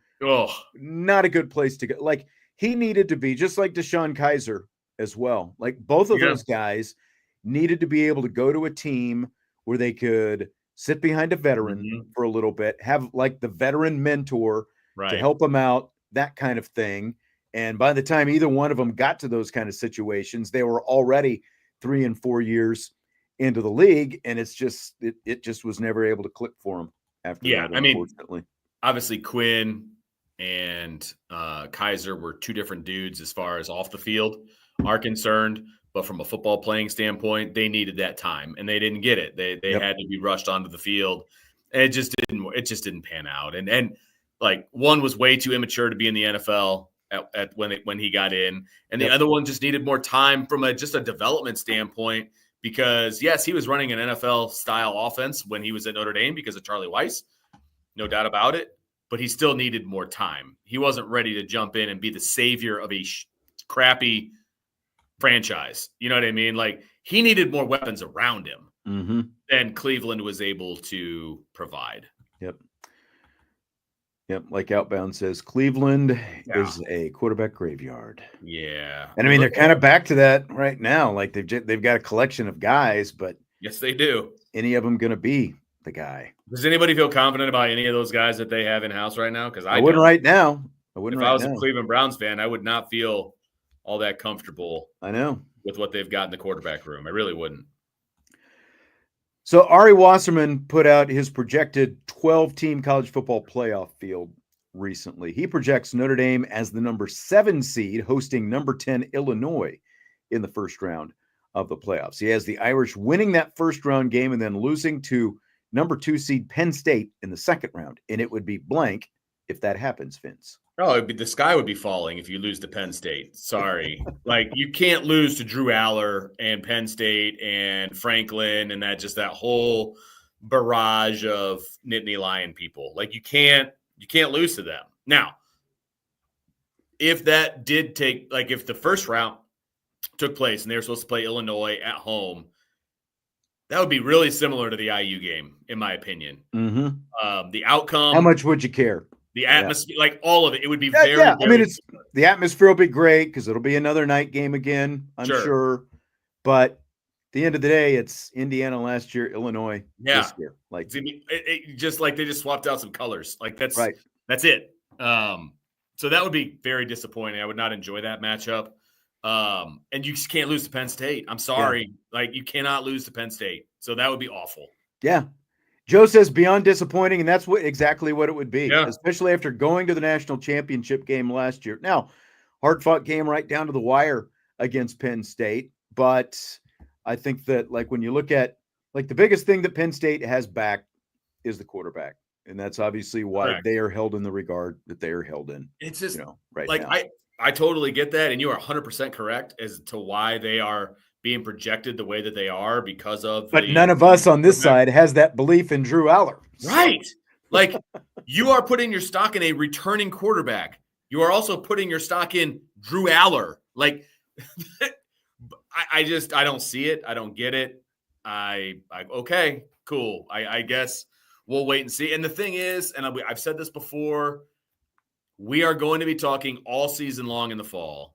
Speaker 1: not a good place to go. He needed to be just like Deshaun Kaiser as well. Both of those guys needed to be able to go to a team where they could sit behind a veteran for a little bit, have the veteran mentor to help them out, that kind of thing. And by the time either one of them got to those kind of situations, they were already 3 and 4 years into the league, and it just was never able to click for them after that, unfortunately.
Speaker 2: Obviously Quinn and Kaiser were two different dudes as far as off the field. are concerned. But from a football playing standpoint, they needed that time, and they didn't get it. They had to be rushed onto the field. And it just didn't pan out. And like, one was way too immature to be in the NFL when he got in, and the other one just needed more time from just a development standpoint, because yes, he was running an NFL style offense when he was at Notre Dame because of Charlie Weiss, no doubt about it, but he still needed more time. He wasn't ready to jump in and be the savior of a crappy franchise. You know what I mean? Like, he needed more weapons around him than Cleveland was able to provide.
Speaker 1: Yep. Like Outbound says, Cleveland is a quarterback graveyard.
Speaker 2: Yeah.
Speaker 1: And I mean, they're kind of back to that right now. Like, they've got a collection of guys, but
Speaker 2: yes, they do.
Speaker 1: Any of them going to be the guy?
Speaker 2: Does anybody feel confident about any of those guys that they have in house right now? Because
Speaker 1: I wouldn't right now.
Speaker 2: If I was a Cleveland Browns fan, I would not feel all that comfortable.
Speaker 1: I know, with
Speaker 2: what they've got in the quarterback room. I really wouldn't.
Speaker 1: So Ari Wasserman put out his projected 12-team college football playoff field recently. He projects Notre Dame as the number 7 seed, hosting number 10 Illinois in the first round of the playoffs. He has the Irish winning that first round game and then losing to number 2 seed Penn State in the second round. And it would be blank if that happens, Vince.
Speaker 2: Oh, the sky would be falling if you lose to Penn State. Sorry. Like, you can't lose to Drew Aller and Penn State and Franklin and that whole barrage of Nittany Lion people. Like, you can't lose to them. Now, if that did take, like, if the first round took place and they were supposed to play Illinois at home, that would be really similar to the IU game, in my opinion. The outcome.
Speaker 1: How much would you care?
Speaker 2: The atmosphere, like all of it, it would be very.
Speaker 1: I mean, the atmosphere will be great because it'll be another night game again, I'm sure. But at the end of the day, it's Indiana last year, Illinois this year. Like,
Speaker 2: it just like they just swapped out some colors. Like, that's
Speaker 1: right.
Speaker 2: That's it. So that would be very disappointing. I would not enjoy that matchup. And you just can't lose to Penn State. I'm sorry. Like, you cannot lose to Penn State. So that would be awful.
Speaker 1: Yeah. Joe says beyond disappointing, and that's exactly what it would be, especially after going to the national championship game last year. Now, hard-fought game right down to the wire against Penn State, but I think that, like, when you look at, like, the biggest thing that Penn State has back is the quarterback, and that's obviously why they are held in the regard that they are held in.
Speaker 2: It's just,
Speaker 1: right
Speaker 2: like,
Speaker 1: now.
Speaker 2: I totally get that, and you are 100% correct as to why they are being projected the way that they are because of.
Speaker 1: But none of us on this side has that belief in Drew Aller.
Speaker 2: Right. Like, you are putting your stock in a returning quarterback. You are also putting your stock in Drew Aller. Like, I don't see it. I don't get it. Okay, cool. I guess we'll wait and see. And the thing is, and I've said this before, we are going to be talking all season long in the fall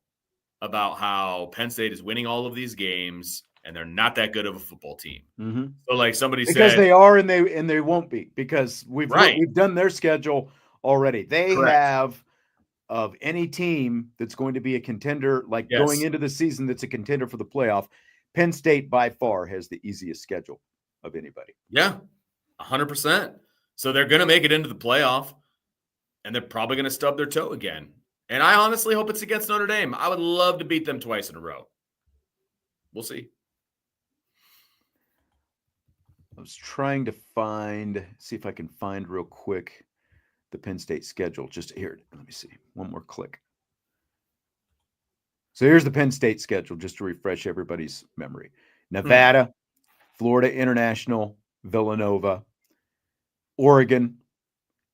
Speaker 2: about how Penn State is winning all of these games and they're not that good of a football team. So, like somebody said,
Speaker 1: because they are and they won't be, because we've done their schedule already. They have, of any team that's going to be a contender, like going into the season that's a contender for the playoff, Penn State by far has the easiest schedule of anybody.
Speaker 2: Yeah, 100%. So they're going to make it into the playoff and they're probably going to stub their toe again. And I honestly hope it's against Notre Dame. I would love to beat them twice in a row. We'll see.
Speaker 1: I was trying to see if I can find real quick the Penn State schedule. Just here, let me see. One more click. So here's the Penn State schedule, just to refresh everybody's memory. Nevada, Florida International, Villanova, Oregon,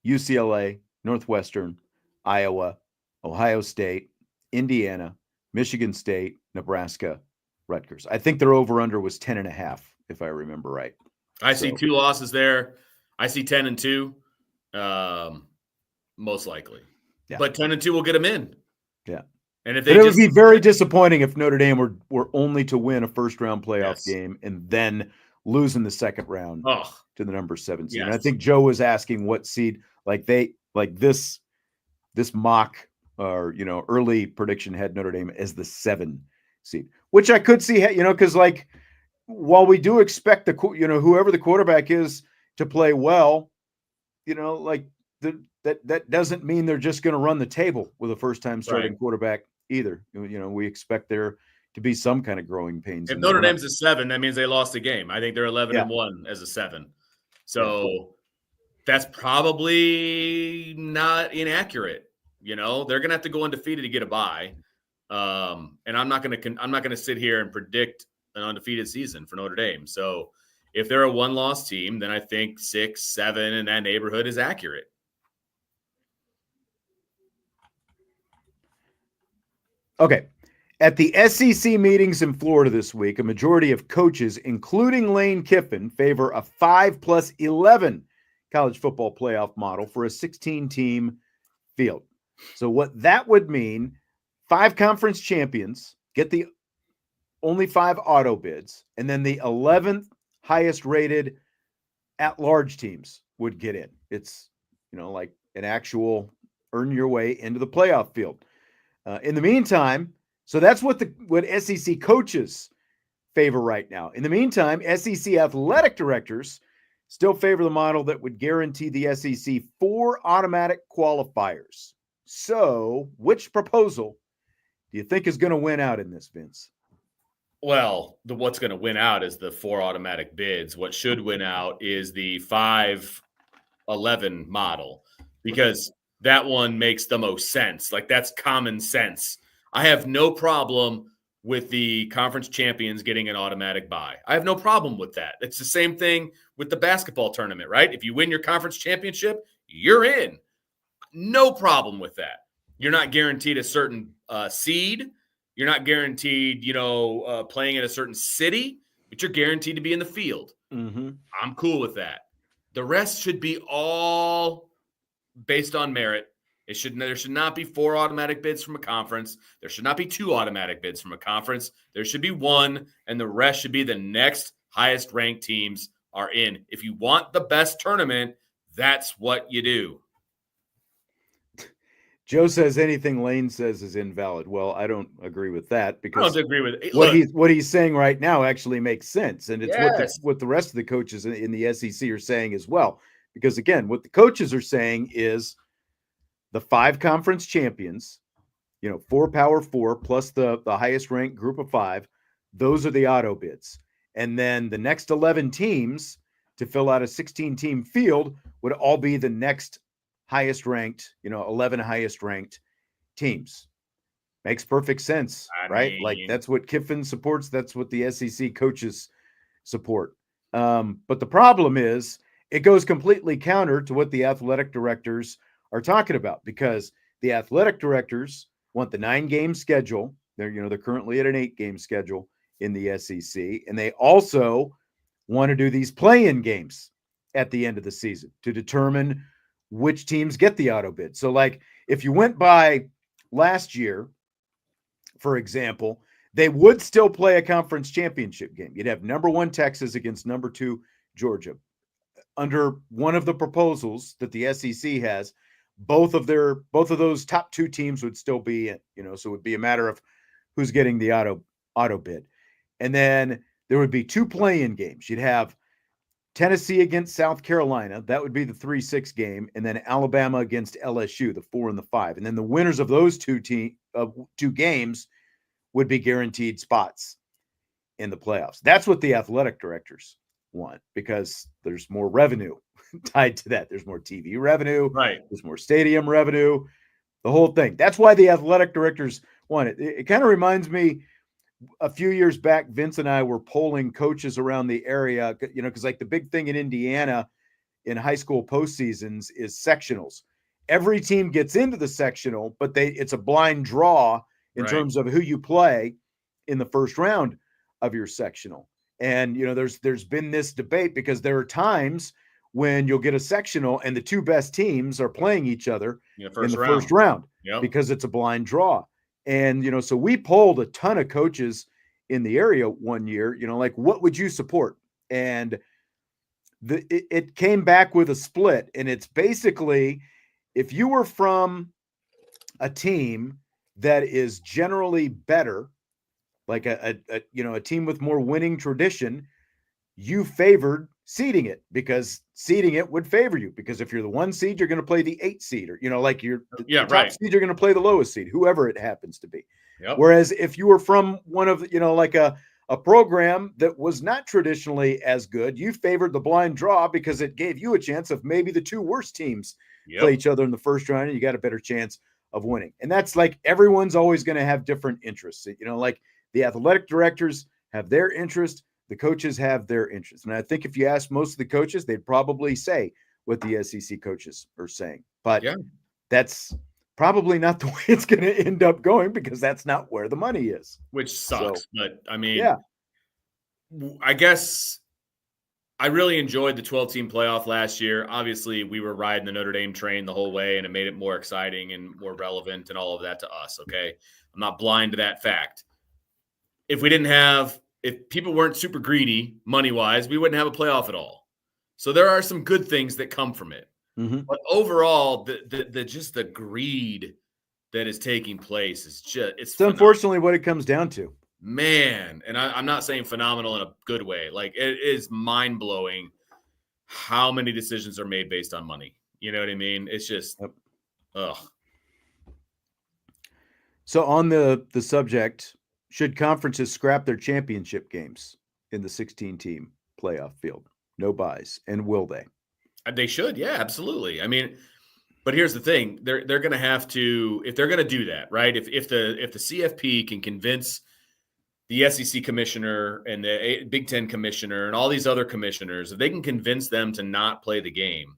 Speaker 1: UCLA, Northwestern, Iowa, Ohio State, Indiana, Michigan State, Nebraska, Rutgers. I think their over-under was 10.5, if I remember right.
Speaker 2: I see 2 losses there. I see 10-2, most likely. Yeah. But 10-2 will get them in.
Speaker 1: Yeah.
Speaker 2: And if
Speaker 1: it would be very disappointing if Notre Dame were only to win a first-round playoff game and then lose in the second round to the number 7 seed. And I think Joe was asking what seed, this mock or, early prediction had Notre Dame as the 7 seed, which I could see, because while we do expect whoever the quarterback is to play well, that doesn't mean they're just going to run the table with a first-time starting quarterback either. We expect there to be some kind of growing pains.
Speaker 2: If Notre Dame's a 7, that means they lost a game. I think they're 11-1 as a 7. So that's probably not inaccurate. They're going to have to go undefeated to get a bye. And I'm not going to sit here and predict an undefeated season for Notre Dame. So if they're a 1-loss team, then I think 6, 7 in that neighborhood is accurate.
Speaker 1: Okay. At the SEC meetings in Florida this week, a majority of coaches, including Lane Kiffin, favor a 5+11 college football playoff model for a 16-team field. So what that would mean, 5 conference champions get the only 5 auto bids, and then the 11th highest rated at-large teams would get in. It's, like an actual earn your way into the playoff field. In the meantime, so that's what SEC coaches favor right now. In the meantime, SEC athletic directors still favor the model that would guarantee the SEC 4 automatic qualifiers. So, which proposal do you think is going to win out in this, Vince?
Speaker 2: Well, what's going to win out is the 4 automatic bids. What should win out is the 5-11 model, because that one makes the most sense. Like, that's common sense. I have no problem with the conference champions getting an automatic bye. I have no problem with that. It's the same thing with the basketball tournament, right? If you win your conference championship, you're in. No problem with that. You're not guaranteed a certain seed. You're not guaranteed, playing in a certain city, but you're guaranteed to be in the field.
Speaker 1: Mm-hmm.
Speaker 2: I'm cool with that. The rest should be all based on merit. There should not be 4 automatic bids from a conference. There should not be 2 automatic bids from a conference. There should be 1, and the rest should be the next highest ranked teams are in. If you want the best tournament, that's what you do.
Speaker 1: Joe says anything Lane says is invalid. Well, I don't agree with that, because
Speaker 2: I don't agree with it.
Speaker 1: What he's saying right now actually makes sense, and it's what the rest of the coaches in the SEC are saying as well. Because again, what the coaches are saying is the 5 conference champions, 4 Power 4 plus the highest ranked group of 5, those are the auto bids. And then the next 11 teams to fill out a 16-team field would all be the next highest ranked, 11 highest ranked teams. Makes perfect sense, right? Like, that's what Kiffin supports. That's what the SEC coaches support. But the problem is it goes completely counter to what the athletic directors are talking about, because the athletic directors want the 9-game schedule. They're currently at an 8-game schedule in the SEC, and they also want to do these play-in games at the end of the season to determine which teams get the auto bid. So, like, if you went by last year, for example, they would still play a conference championship game. You'd have number 1 Texas against number 2 Georgia. Under one of the proposals that the SEC has, both of those top 2 teams would still be in, so it would be a matter of who's getting the auto bid. And then there would be 2 play-in games. You'd have Tennessee against South Carolina. That would be the 3-6 game. And then Alabama against LSU, the 4 and the 5. And then the winners of those 2 games would be guaranteed spots in the playoffs. That's what the athletic directors want, because there's more revenue tied to that. There's more TV revenue.
Speaker 2: Right.
Speaker 1: There's more stadium revenue, the whole thing. That's why the athletic directors want it. It kind of reminds me, a few years back, Vince and I were polling coaches around the area, because like the big thing in Indiana in high school postseasons is sectionals. Every team gets into the sectional, but it's a blind draw in terms of who you play in the first round of your sectional. And, there's been this debate, because there are times when you'll get a sectional and the 2 best teams are playing each other in the first round because it's a blind draw. And, so we polled a ton of coaches in the area one year, like, what would you support? And it came back with a split. And it's basically, if you were from a team that is generally better, like a team with more winning tradition, you favored seeding it, because seeding it would favor you, because if you're the 1 seed, you're going to play the 8 seed, or, like you're the top seed, you're going to play the lowest seed, whoever it happens to be.
Speaker 2: Yep.
Speaker 1: Whereas if you were from one of, like a program that was not traditionally as good, you favored the blind draw because it gave you a chance of maybe the two worst teams play each other in the first round, and you got a better chance of winning. And that's like everyone's always going to have different interests. Like the athletic directors have their interest, the coaches have their interest. And I think if you ask most of the coaches, they'd probably say what the SEC coaches are saying. But that's probably not the way it's going to end up going, because that's not where the money is.
Speaker 2: Which sucks. But I mean, I guess I really enjoyed the 12-team playoff last year. Obviously, we were riding the Notre Dame train the whole way, and it made it more exciting and more relevant and all of that to us, okay? I'm not blind to that fact. If people weren't super greedy money-wise, we wouldn't have a playoff at all. So there are some good things that come from it.
Speaker 1: Mm-hmm.
Speaker 2: But overall, the greed that is taking place is it's
Speaker 1: unfortunately what it comes down to.
Speaker 2: Man, and I'm not saying phenomenal in a good way. Like, it is mind-blowing how many decisions are made based on money. You know what I mean? It's just, ugh.
Speaker 1: So on the subject, should conferences scrap their championship games in the 16-team playoff field? No buys. And will they?
Speaker 2: They should, yeah, absolutely. I mean, but here's the thing: they're going to have to, if they're going to do that, right? If the CFP can convince the SEC commissioner and the Big Ten commissioner and all these other commissioners, if they can convince them to not play the game,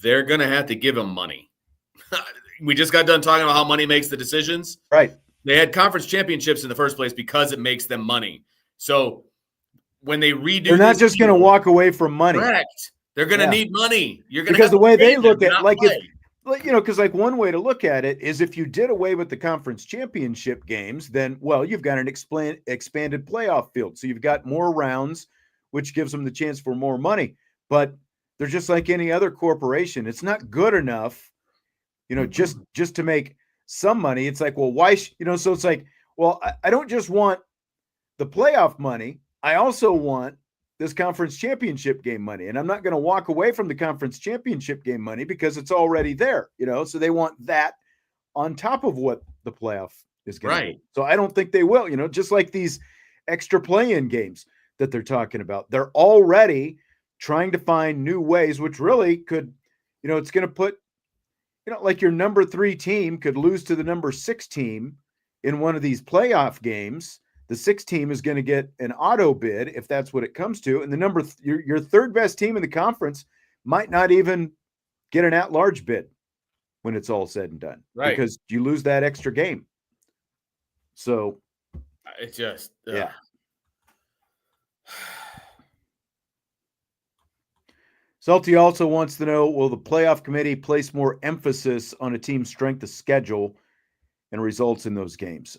Speaker 2: they're going to have to give them money. We just got done talking about how money makes the decisions.
Speaker 1: Right.
Speaker 2: They had conference championships in the first place because it makes them money. So when they redo,
Speaker 1: they're not just going to walk away from money.
Speaker 2: Correct. They're going to need money. You're going
Speaker 1: because the way they look at, like,
Speaker 2: play.
Speaker 1: Because like one way to look at it is if you did away with the conference championship games, then, well, you've got an expanded playoff field. So you've got more rounds, which gives them the chance for more money. But they're just like any other corporation. It's not good enough, just to make some money. It's like, well, why, so it's like, well, I don't just want the playoff money. I also want this conference championship game money. And I'm not going to walk away from the conference championship game money because it's already there, so they want that on top of what the playoff is going to be. So I don't think they will, just like these extra play-in games that they're talking about. They're already trying to find new ways, which really could, it's going to put, like your number 3 team could lose to the number 6 team in one of these playoff games. The 6th team is going to get an auto bid if that's what it comes to. And the your third best team in the conference might not even get an at-large bid when it's all said and done.
Speaker 2: Right.
Speaker 1: Because you lose that extra game. So
Speaker 2: it's just,
Speaker 1: yeah. Salty also wants to know, will the playoff committee place more emphasis on a team's strength of schedule and results in those games?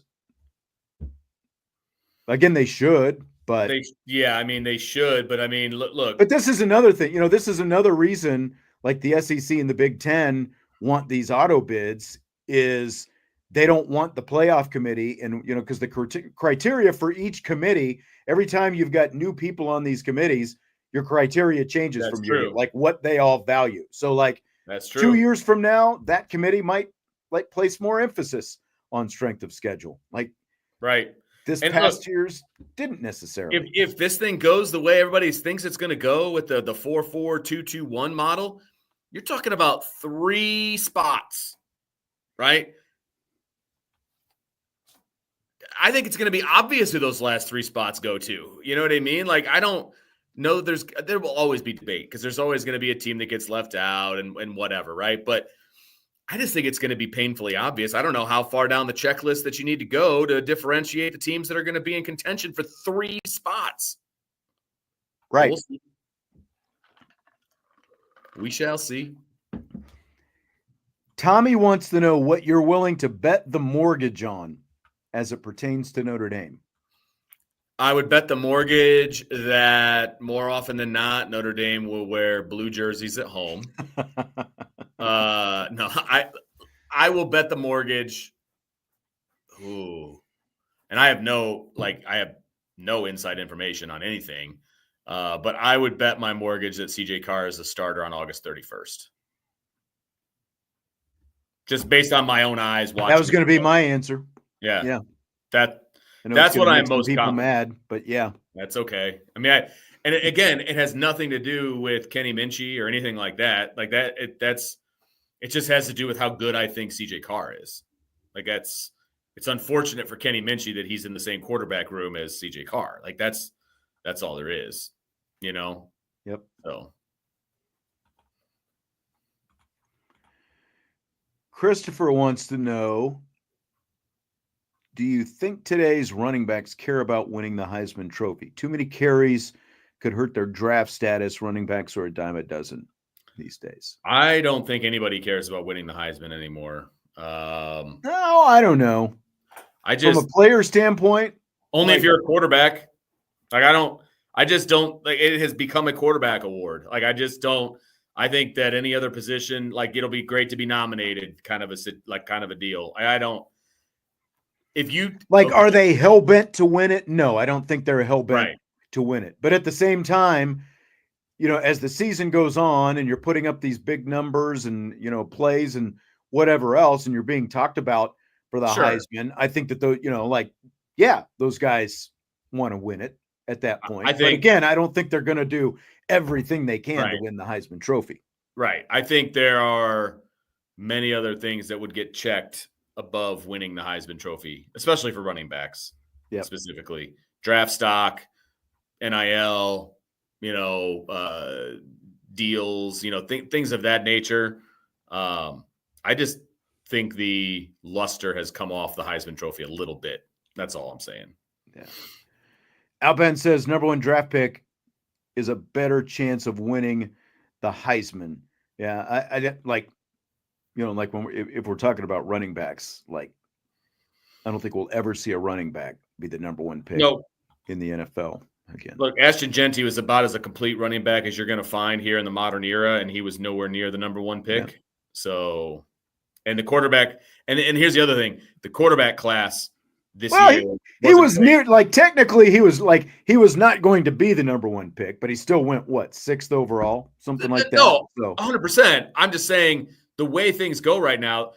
Speaker 1: Again, they should, but
Speaker 2: they should, but I mean, look.
Speaker 1: But this is another thing, this is another reason, like the SEC and the Big Ten want these auto bids, is they don't want the playoff committee, and because the criteria for each committee, every time you've got new people on these committees, your criteria changes. That's from your, like, what they all value. So, like,
Speaker 2: that's true.
Speaker 1: 2 years from now, that committee might place more emphasis on strength of schedule, like
Speaker 2: right.
Speaker 1: This past years didn't necessarily.
Speaker 2: If this thing goes the way everybody thinks it's going to go with the 4-4-2-2-1 model, you're talking about 3 spots, right? I think it's going to be obvious who those last 3 spots go to. You know what I mean? Like, I don't know. There will always be debate because there's always going to be a team that gets left out and whatever, right? But I just think it's going to be painfully obvious. I don't know how far down the checklist that you need to go to differentiate the teams that are going to be in contention for 3 spots.
Speaker 1: Right.
Speaker 2: We'll see. We shall see.
Speaker 1: Tommy wants to know what you're willing to bet the mortgage on as it pertains to Notre Dame.
Speaker 2: I would bet the mortgage that more often than not, Notre Dame will wear blue jerseys at home. No, I will bet the mortgage. Ooh, and I have no inside information on anything. But I would bet my mortgage that CJ Carr is a starter on August 31st. Just based on my own eyes watching.
Speaker 1: That was going to be my answer.
Speaker 2: Yeah.
Speaker 1: I know
Speaker 2: That's what I'm
Speaker 1: make some
Speaker 2: most
Speaker 1: people mad, but yeah,
Speaker 2: that's okay. I mean, and again, it has nothing to do with Kenny Minchie or anything like that. Like that, it just has to do with how good I think CJ Carr is. Like it's unfortunate for Kenny Minchie that he's in the same quarterback room as CJ Carr. Like that's all there is, you know?
Speaker 1: Yep.
Speaker 2: So
Speaker 1: Christopher wants to know, do you think today's running backs care about winning the Heisman Trophy? Too many carries could hurt their draft status. Running backs are a dime a dozen these days.
Speaker 2: I don't think anybody cares about winning the Heisman anymore.
Speaker 1: No, I don't know. From a player standpoint,
Speaker 2: only if you're a quarterback. Like I just don't like it has become a quarterback award. Like I just don't. I think that any other position, like it'll be great to be nominated, kind of a deal. I don't. If you
Speaker 1: are they hell bent to win it? No, I don't think they're hell bent to win it. But at the same time, as the season goes on and you're putting up these big numbers and plays and whatever else, and you're being talked about for the Heisman, I think that those guys want to win it at that point. But again, I don't think they're going to do everything they can to win the Heisman Trophy.
Speaker 2: Right. I think there are many other things that would get checked above winning the Heisman Trophy, especially for running backs, specifically draft stock, NIL, deals, things of that nature. I just think the luster has come off the Heisman Trophy a little bit. That's all I'm saying.
Speaker 1: Yeah. Alban says number one draft pick is a better chance of winning the Heisman. Yeah, I like, if we're talking about running backs, like I don't think we'll ever see a running back be the number one pick in the NFL again.
Speaker 2: Look, Ashton Genty was about as a complete running back as you're going to find here in the modern era, and he was nowhere near the number one pick. Yeah. So, and the quarterback, and here's the other thing: the quarterback class this year.
Speaker 1: He was near, technically he was not going to be the number one pick, but he still went sixth overall, something like that.
Speaker 2: No, 100%. I'm just saying the way things go right now,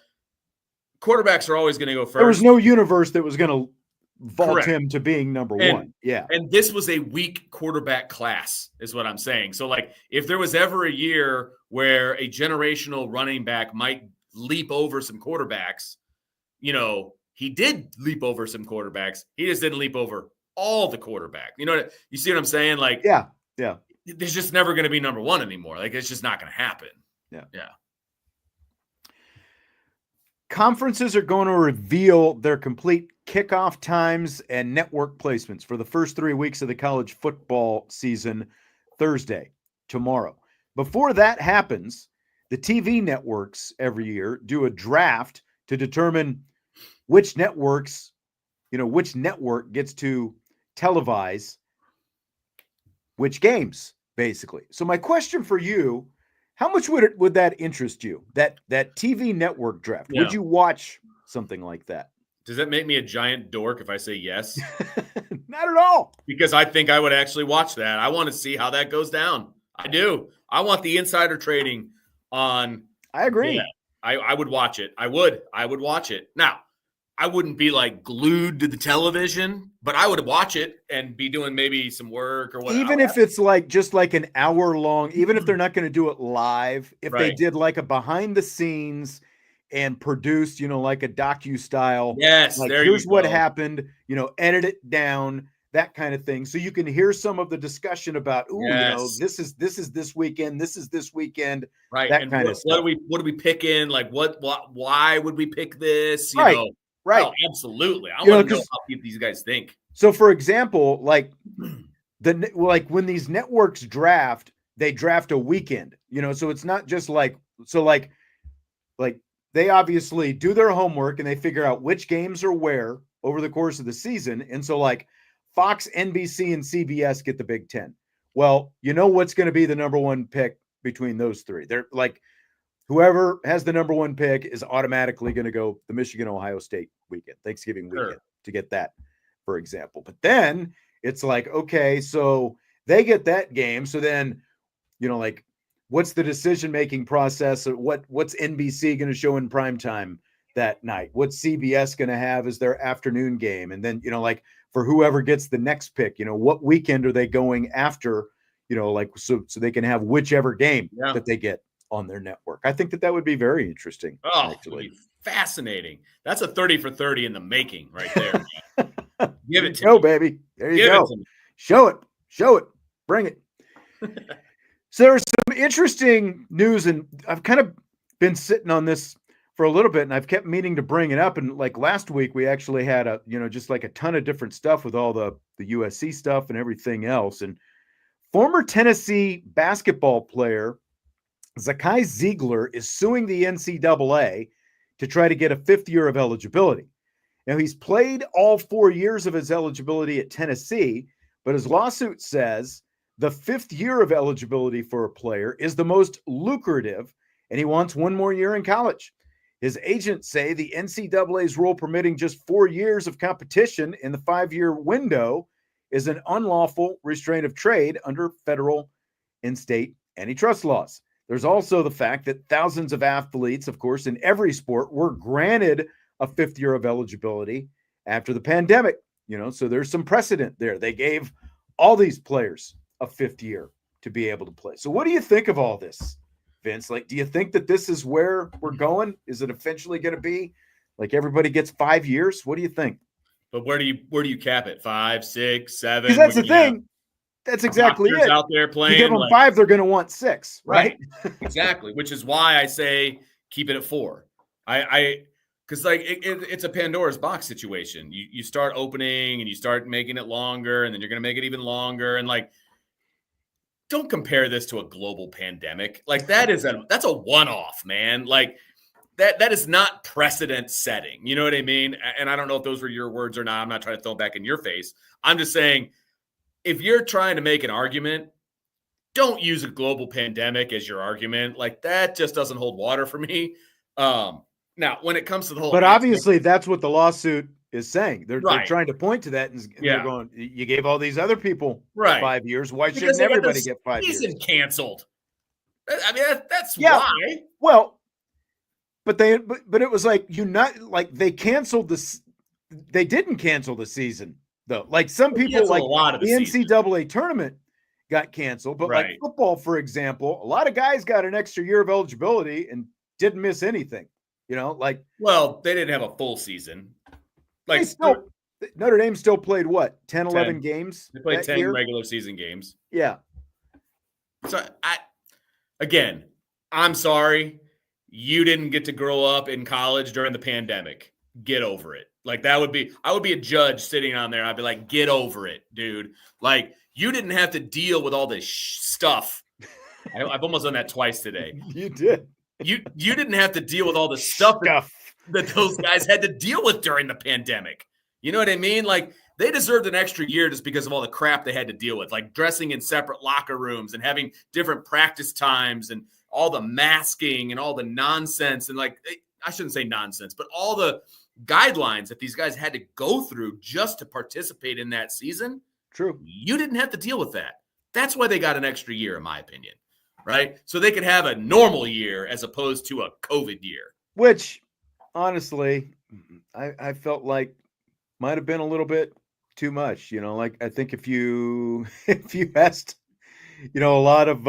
Speaker 2: quarterbacks are always going to go first.
Speaker 1: There was no universe that was going to vault him to being number one. Yeah.
Speaker 2: And this was a weak quarterback class is what I'm saying. So if there was ever a year where a generational running back might leap over some quarterbacks, he did leap over some quarterbacks. He just didn't leap over all the quarterbacks. You see what I'm saying?
Speaker 1: Yeah.
Speaker 2: There's just never going to be number one anymore. It's just not going to happen.
Speaker 1: Yeah.
Speaker 2: Yeah.
Speaker 1: Conferences are going to reveal their complete kickoff times and network placements for the first 3 weeks of the college football season Thursday, tomorrow. Before that happens, the TV networks every year do a draft to determine which network gets to televise which games, basically. So my question for you, how much would that interest you, that TV network draft? Yeah. Would you watch something like that?
Speaker 2: Does that make me a giant dork if I say yes?
Speaker 1: Not at all.
Speaker 2: Because I think I would actually watch that. I want to see how that goes down. I do. I want the insider trading on.
Speaker 1: I agree.
Speaker 2: Yeah, I would watch it. I would watch it. Now, I wouldn't be glued to the television, but I would watch it and be doing maybe some work or whatever.
Speaker 1: Even if it's just an hour long, even if they're not going to do it live, if they did a behind the scenes and produced, a docu style.
Speaker 2: Yes.
Speaker 1: Here's what happened, edit it down, that kind of thing. So you can hear some of the discussion about, this is this weekend. This is this weekend.
Speaker 2: Right.
Speaker 1: That
Speaker 2: and
Speaker 1: kind of stuff.
Speaker 2: What do we pick in? Why would we pick this? You know?
Speaker 1: Right.
Speaker 2: Oh, absolutely. I want to know how these guys think.
Speaker 1: So, for example, when these networks draft, they draft a weekend. So it's not just they obviously do their homework and they figure out which games are where over the course of the season. And so, Fox, NBC, and CBS get the Big Ten. Well, what's going to be the number one pick between those three? They're whoever has the number one pick is automatically going to go the Michigan-Ohio State weekend, Thanksgiving weekend, to get that, for example. But then it's okay, so they get that game. So then, what's the decision-making process? What's NBC going to show in primetime that night? What's CBS going to have as their afternoon game? And then, like for whoever gets the next pick, what weekend are they going after, like so they can have whichever game that they get on their network. I think that would be very interesting.
Speaker 2: Oh, actually. It would be fascinating. That's a 30 for 30 in the making right there. Give it to me,
Speaker 1: baby. There you go. Show it. Bring it. So there's some interesting news, and I've kind of been sitting on this for a little bit, and I've kept meaning to bring it up. And like last week, we actually had just like a ton of different stuff with all the USC stuff and everything else. And former Tennessee basketball player Zakai Ziegler is suing the NCAA to try to get a 5th year of eligibility. Now, he's played all 4 years of his eligibility at Tennessee, but his lawsuit says the 5th year of eligibility for a player is the most lucrative, and he wants 1 more year in college. His agents say the NCAA's rule permitting just 4 years of competition in the 5-year window is an unlawful restraint of trade under federal and state antitrust laws. There's also the fact that thousands of athletes, of course, in every sport were granted a 5th year of eligibility after the pandemic. So there's some precedent there. They gave all these players a 5th year to be able to play. So what do you think of all this, Vince? Like, do you think that this is where we're going? Is it eventually going to be like everybody gets 5 years? What do you think?
Speaker 2: But where do you cap it? 5, 6, 7?
Speaker 1: Because that's the thing. That's exactly it.
Speaker 2: Out there playing,
Speaker 1: you give them 5, they're going to want 6, right?
Speaker 2: Exactly. Which is why I say keep it at 4. Because like it's a Pandora's box situation. You start opening and you start making it longer, and then you're going to make it even longer. And like, don't compare this to a global pandemic. Like that's a one-off, man. Like that is not precedent setting. You know what I mean? And I don't know if those were your words or not. I'm not trying to throw it back in your face. I'm just saying, if you're trying to make an argument, don't use a global pandemic as your argument. Like that just doesn't hold water for me. Now, when it comes to the whole,
Speaker 1: but obviously that's what the lawsuit is saying. They're trying to point to that, and they're going, "You gave all these other people 5 years. Why shouldn't everybody get 5 years?"
Speaker 2: Season canceled. I mean, that's why.
Speaker 1: Well, but it was like they canceled this. They didn't cancel the season. Though, like some people, like the NCAA tournament got canceled, but like football, for example, a lot of guys got an extra year of eligibility and didn't miss anything. Well,
Speaker 2: they didn't have a full season. Like
Speaker 1: Notre Dame still played what 10, 11 games.
Speaker 2: They played 10 regular season games.
Speaker 1: Yeah.
Speaker 2: So I'm sorry, you didn't get to grow up in college during the pandemic. Get over it. Like I would be a judge sitting on there. I'd be like, get over it, dude. Like you didn't have to deal with all this stuff. I've almost done that twice today.
Speaker 1: You did.
Speaker 2: You didn't have to deal with all the stuff that those guys had to deal with during the pandemic. You know what I mean? Like they deserved an extra year just because of all the crap they had to deal with, like dressing in separate locker rooms and having different practice times and all the masking and all the nonsense. And like, I shouldn't say nonsense, but all the guidelines that these guys had to go through just to participate in that season.
Speaker 1: True.
Speaker 2: You didn't have to deal with that. That's why they got an extra year, in my opinion. Right? So they could have a normal year as opposed to a COVID year.
Speaker 1: Which, honestly, I felt like might have been a little bit too much. Like I think if you asked, a lot of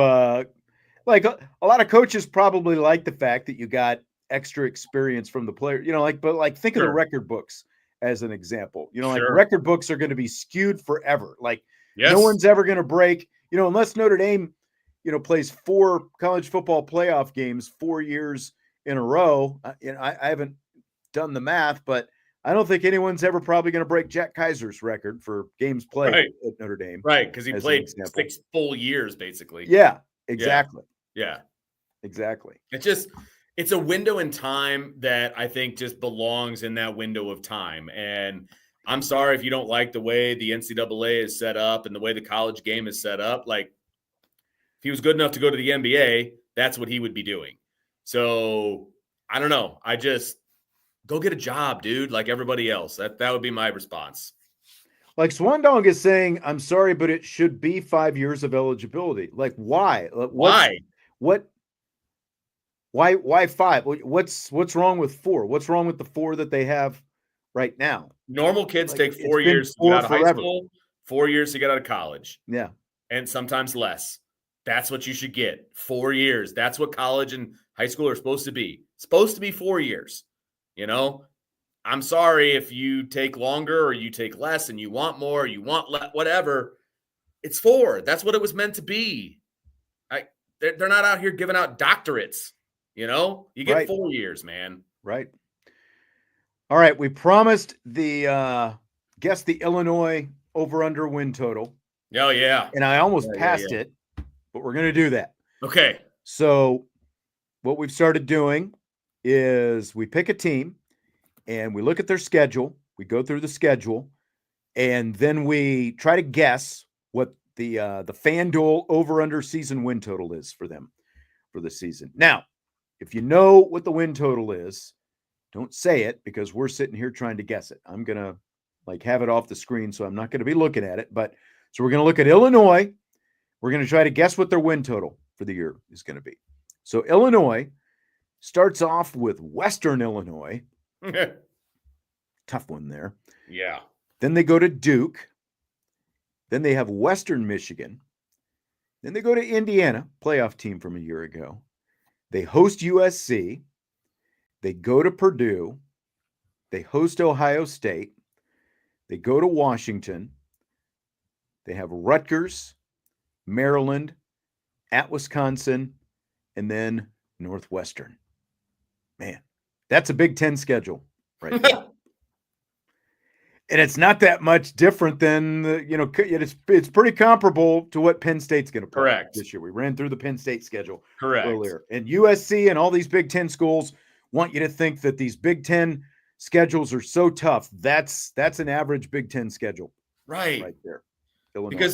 Speaker 1: coaches probably like the fact that you got extra experience from the player, but think of the record books as an example. Record books are going to be skewed forever. Like no one's ever going to break, unless Notre Dame, plays 4 college football playoff games 4 years in a row. I haven't done the math, but I don't think anyone's ever probably going to break Jack Kaiser's record for games played at Notre Dame.
Speaker 2: Right, because he played 6 full years, basically.
Speaker 1: Yeah, exactly.
Speaker 2: Yeah.
Speaker 1: Exactly.
Speaker 2: It's a window in time that I think just belongs in that window of time. And I'm sorry if you don't like the way the NCAA is set up and the way the college game is set up. Like, if he was good enough to go to the NBA, that's what he would be doing. So I don't know. I just go get a job, dude, like everybody else. That would be my response.
Speaker 1: Like Swan Dog is saying, I'm sorry, but it should be 5 years of eligibility. Like, why?
Speaker 2: Why?
Speaker 1: What? Why 5? What's wrong with 4? What's wrong with the 4 that they have right now?
Speaker 2: Normal kids take 4 years to get out of high school, 4 years to get out of college.
Speaker 1: Yeah.
Speaker 2: And sometimes less. That's what you should get. 4 years. That's what college and high school are supposed to be. It's supposed to be 4 years. You know, I'm sorry if you take longer or you take less and you want more, you want whatever. It's 4. That's what it was meant to be. They're not out here giving out doctorates. You know, you get 4 years, man.
Speaker 1: Right. All right. We promised guess the Illinois over-under win total.
Speaker 2: Oh, yeah.
Speaker 1: And I almost passed it, but we're going to do that.
Speaker 2: Okay.
Speaker 1: So what we've started doing is we pick a team and we look at their schedule. We go through the schedule and then we try to guess what the FanDuel over-under season win total is for them for the season. Now, if you know what the win total is, don't say it because we're sitting here trying to guess it. I'm going to have it off the screen, so I'm not going to be looking at it. But so we're going to look at Illinois. We're going to try to guess what their win total for the year is going to be. So Illinois starts off with Western Illinois. Tough one there.
Speaker 2: Yeah.
Speaker 1: Then they go to Duke. Then they have Western Michigan. Then they go to Indiana, playoff team from a year ago. They host USC. They go to Purdue. They host Ohio State. They go to Washington. They have Rutgers, Maryland, at Wisconsin, and then Northwestern. Man, that's a Big Ten schedule right there. And it's not that much different than, it's pretty comparable to what Penn State's going to play this year. We ran through the Penn State schedule earlier. And USC and all these Big Ten schools want you to think that these Big Ten schedules are so tough. That's an average Big Ten schedule.
Speaker 2: Right
Speaker 1: there.
Speaker 2: Illinois. Because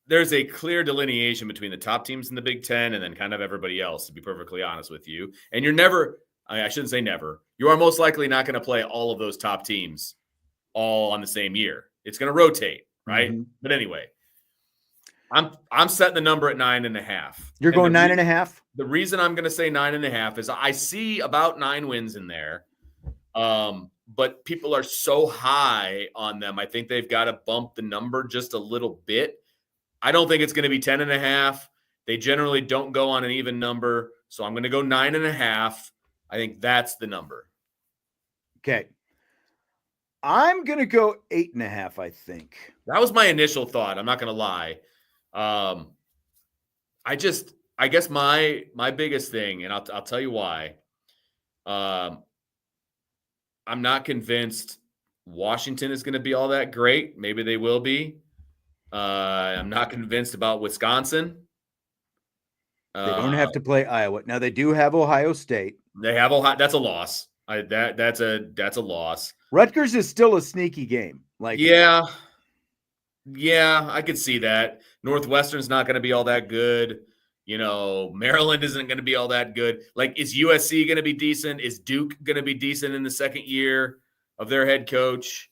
Speaker 2: there's a clear delineation between the top teams in the Big Ten and then kind of everybody else, to be perfectly honest with you. And you're never, I shouldn't say never, you are most likely not going to play all of those top teams all on the same year. It's going to rotate, right? Mm-hmm. But anyway, I'm setting the number at 9.5.
Speaker 1: You're going 9.5?
Speaker 2: The reason I'm going to say 9.5 is I see about 9 wins in there. But people are so high on them. I think they've got to bump the number just a little bit. I don't think it's going to be 10.5. They generally don't go on an even number. So I'm going to go 9.5. I think that's the number.
Speaker 1: Okay. I'm going to go 8.5, I think.
Speaker 2: That was my initial thought. I'm not going to lie. I guess my biggest thing, and I'll tell you why. I'm not convinced Washington is going to be all that great. Maybe they will be. I'm not convinced about Wisconsin.
Speaker 1: They don't have to play Iowa. Now they do have Ohio State.
Speaker 2: They have Ohio. That's a loss. That's a loss.
Speaker 1: Rutgers is still a sneaky game.
Speaker 2: Yeah, I could see that. Northwestern's not going to be all that good. Maryland isn't going to be all that good. Is USC going to be decent? Is Duke going to be decent in the second year of their head coach?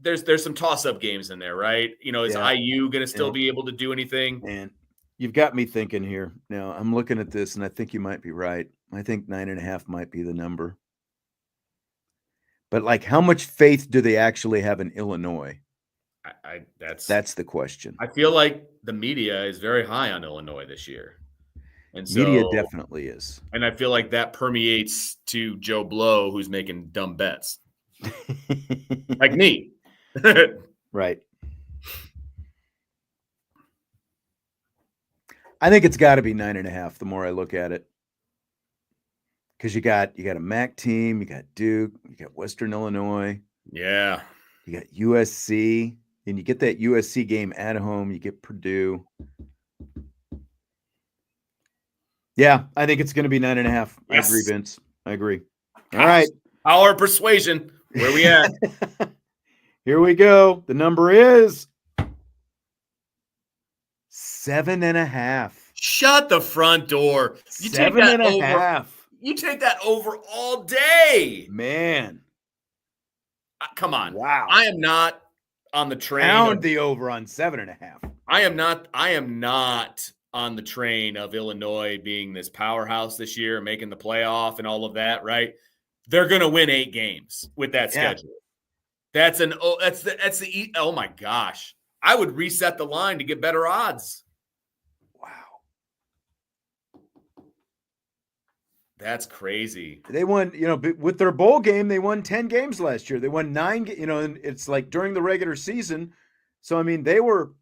Speaker 2: There's some toss-up games in there, right? Is IU going to still be able to do anything?
Speaker 1: And you've got me thinking here. Now, I'm looking at this, and I think you might be right. I think 9.5 might be the number. But, how much faith do they actually have in Illinois? That's the question.
Speaker 2: I feel like the media is very high on Illinois this year. And so,
Speaker 1: media definitely is.
Speaker 2: And I feel like that permeates to Joe Blow, who's making dumb bets. Like me.
Speaker 1: Right. I think it's got to be 9.5 the more I look at it. Because you got a MAC team, you got Duke, you got Western Illinois.
Speaker 2: Yeah.
Speaker 1: You got USC. And you get that USC game at home. You get Purdue. Yeah, I think it's going to be 9.5. Yes. I agree, Vince. I agree. All right.
Speaker 2: Power of persuasion. Where we at?
Speaker 1: Here we go. The number is 7.5.
Speaker 2: Shut the front door.
Speaker 1: You 7.5.
Speaker 2: You take that over all day.
Speaker 1: Man.
Speaker 2: Come on.
Speaker 1: Wow.
Speaker 2: I am not on the train.
Speaker 1: Pound the over on 7.5.
Speaker 2: I am not on the train of Illinois being this powerhouse this year, making the playoff and all of that, right? They're going to win 8 games with that schedule. That's oh my gosh. I would reset the line to get better odds.
Speaker 1: Wow.
Speaker 2: That's crazy.
Speaker 1: They won, with their bowl game, they won 10 games last year. They won 9, and it's like during the regular season. So, I mean, they were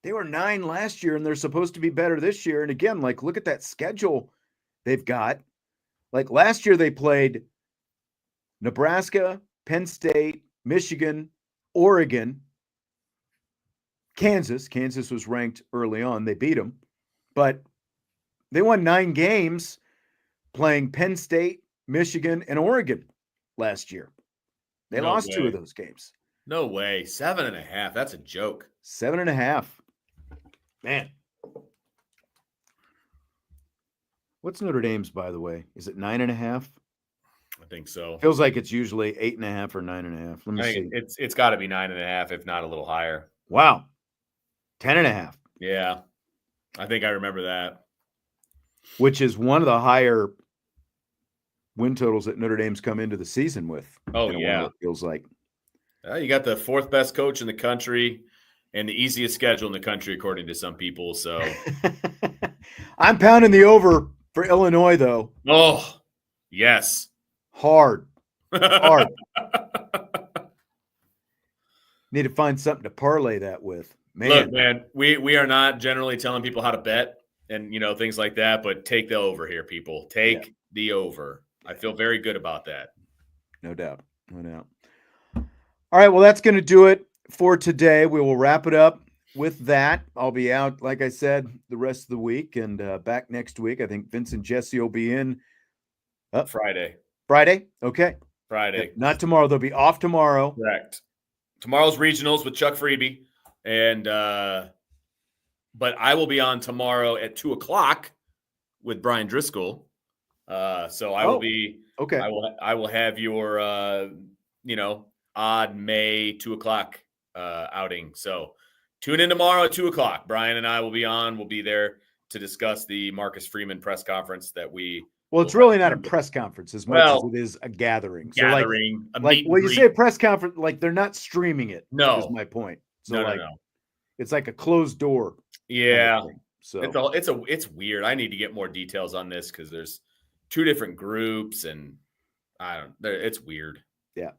Speaker 1: 9 last year, and they're supposed to be better this year. And again, like, look at that schedule they've got. Like last year, they played Nebraska, Penn State, Michigan, Oregon, Kansas. Kansas was ranked early on. They beat them. But they won 9 games playing Penn State, Michigan, and Oregon last year. They lost 2 of those games.
Speaker 2: No way. 7.5. That's a joke.
Speaker 1: 7.5. Man. What's Notre Dame's, by the way? Is it 9.5?
Speaker 2: I think so.
Speaker 1: Feels like it's usually 8.5 or 9.5. Let me see.
Speaker 2: It's got to be 9.5, if not a little higher.
Speaker 1: Wow. 10.5.
Speaker 2: Yeah. I think I remember that.
Speaker 1: Which is one of the higher win totals that Notre Dame's come into the season with.
Speaker 2: Oh, yeah.
Speaker 1: It feels like.
Speaker 2: You got the 4th best coach in the country and the easiest schedule in the country, according to some people. So
Speaker 1: I'm pounding the over for Illinois, though.
Speaker 2: Oh, yes.
Speaker 1: Hard. Need to find something to parlay that with. Man.
Speaker 2: Look, man, we are not generally telling people how to bet and, things like that, but take the over here, people. Take the over. I feel very good about that.
Speaker 1: No doubt. All right, well, that's going to do it for today. We will wrap it up with that. I'll be out, like I said, the rest of the week and back next week. I think Vince and Jesse will be in
Speaker 2: Friday.
Speaker 1: Okay.
Speaker 2: Friday.
Speaker 1: Not tomorrow. They'll be off tomorrow.
Speaker 2: Correct. Tomorrow's regionals with Chuck Freeby. And but I will be on tomorrow at 2:00 with Brian Driscoll. So I will be
Speaker 1: okay.
Speaker 2: I will have your odd May 2:00 outing. So tune in tomorrow at 2:00. Brian and I will be on. We'll be there to discuss the Marcus Freeman press conference that we.
Speaker 1: Well, it's really not a press conference as much as it is a gathering. So when you say a press conference, like they're not streaming it.
Speaker 2: No,
Speaker 1: is my point. So
Speaker 2: no.
Speaker 1: It's like a closed door.
Speaker 2: Yeah.
Speaker 1: Kind of so
Speaker 2: it's weird. I need to get more details on this because there's 2 different groups and it's weird.
Speaker 1: Yeah.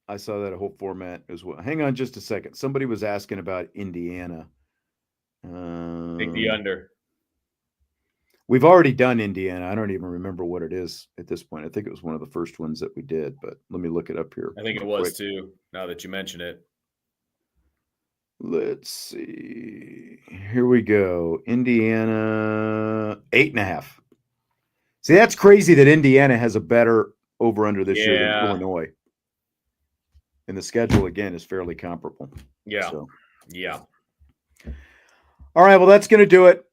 Speaker 1: I saw that whole format as well. Hang on just a second. Somebody was asking about Indiana.
Speaker 2: Take the under.
Speaker 1: We've already done Indiana. I don't even remember what it is at this point. I think it was one of the first ones that we did, but let me look it up here.
Speaker 2: I think it was too, now that you mention it.
Speaker 1: Let's see. Here we go. Indiana, 8.5. See, that's crazy that Indiana has a better over-under this year than Illinois. And the schedule, again, is fairly comparable.
Speaker 2: Yeah.
Speaker 1: So.
Speaker 2: Yeah.
Speaker 1: All right. Well, that's going to do it.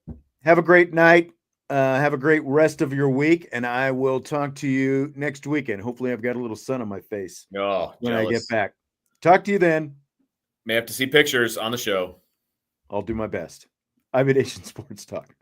Speaker 1: Have a great night. Have a great rest of your week. And I will talk to you next weekend. Hopefully, I've got a little sun on my face when I get back. Talk to you then.
Speaker 2: May have to see pictures on the show.
Speaker 1: I'll do my best. I'm at Asian Sports Talk.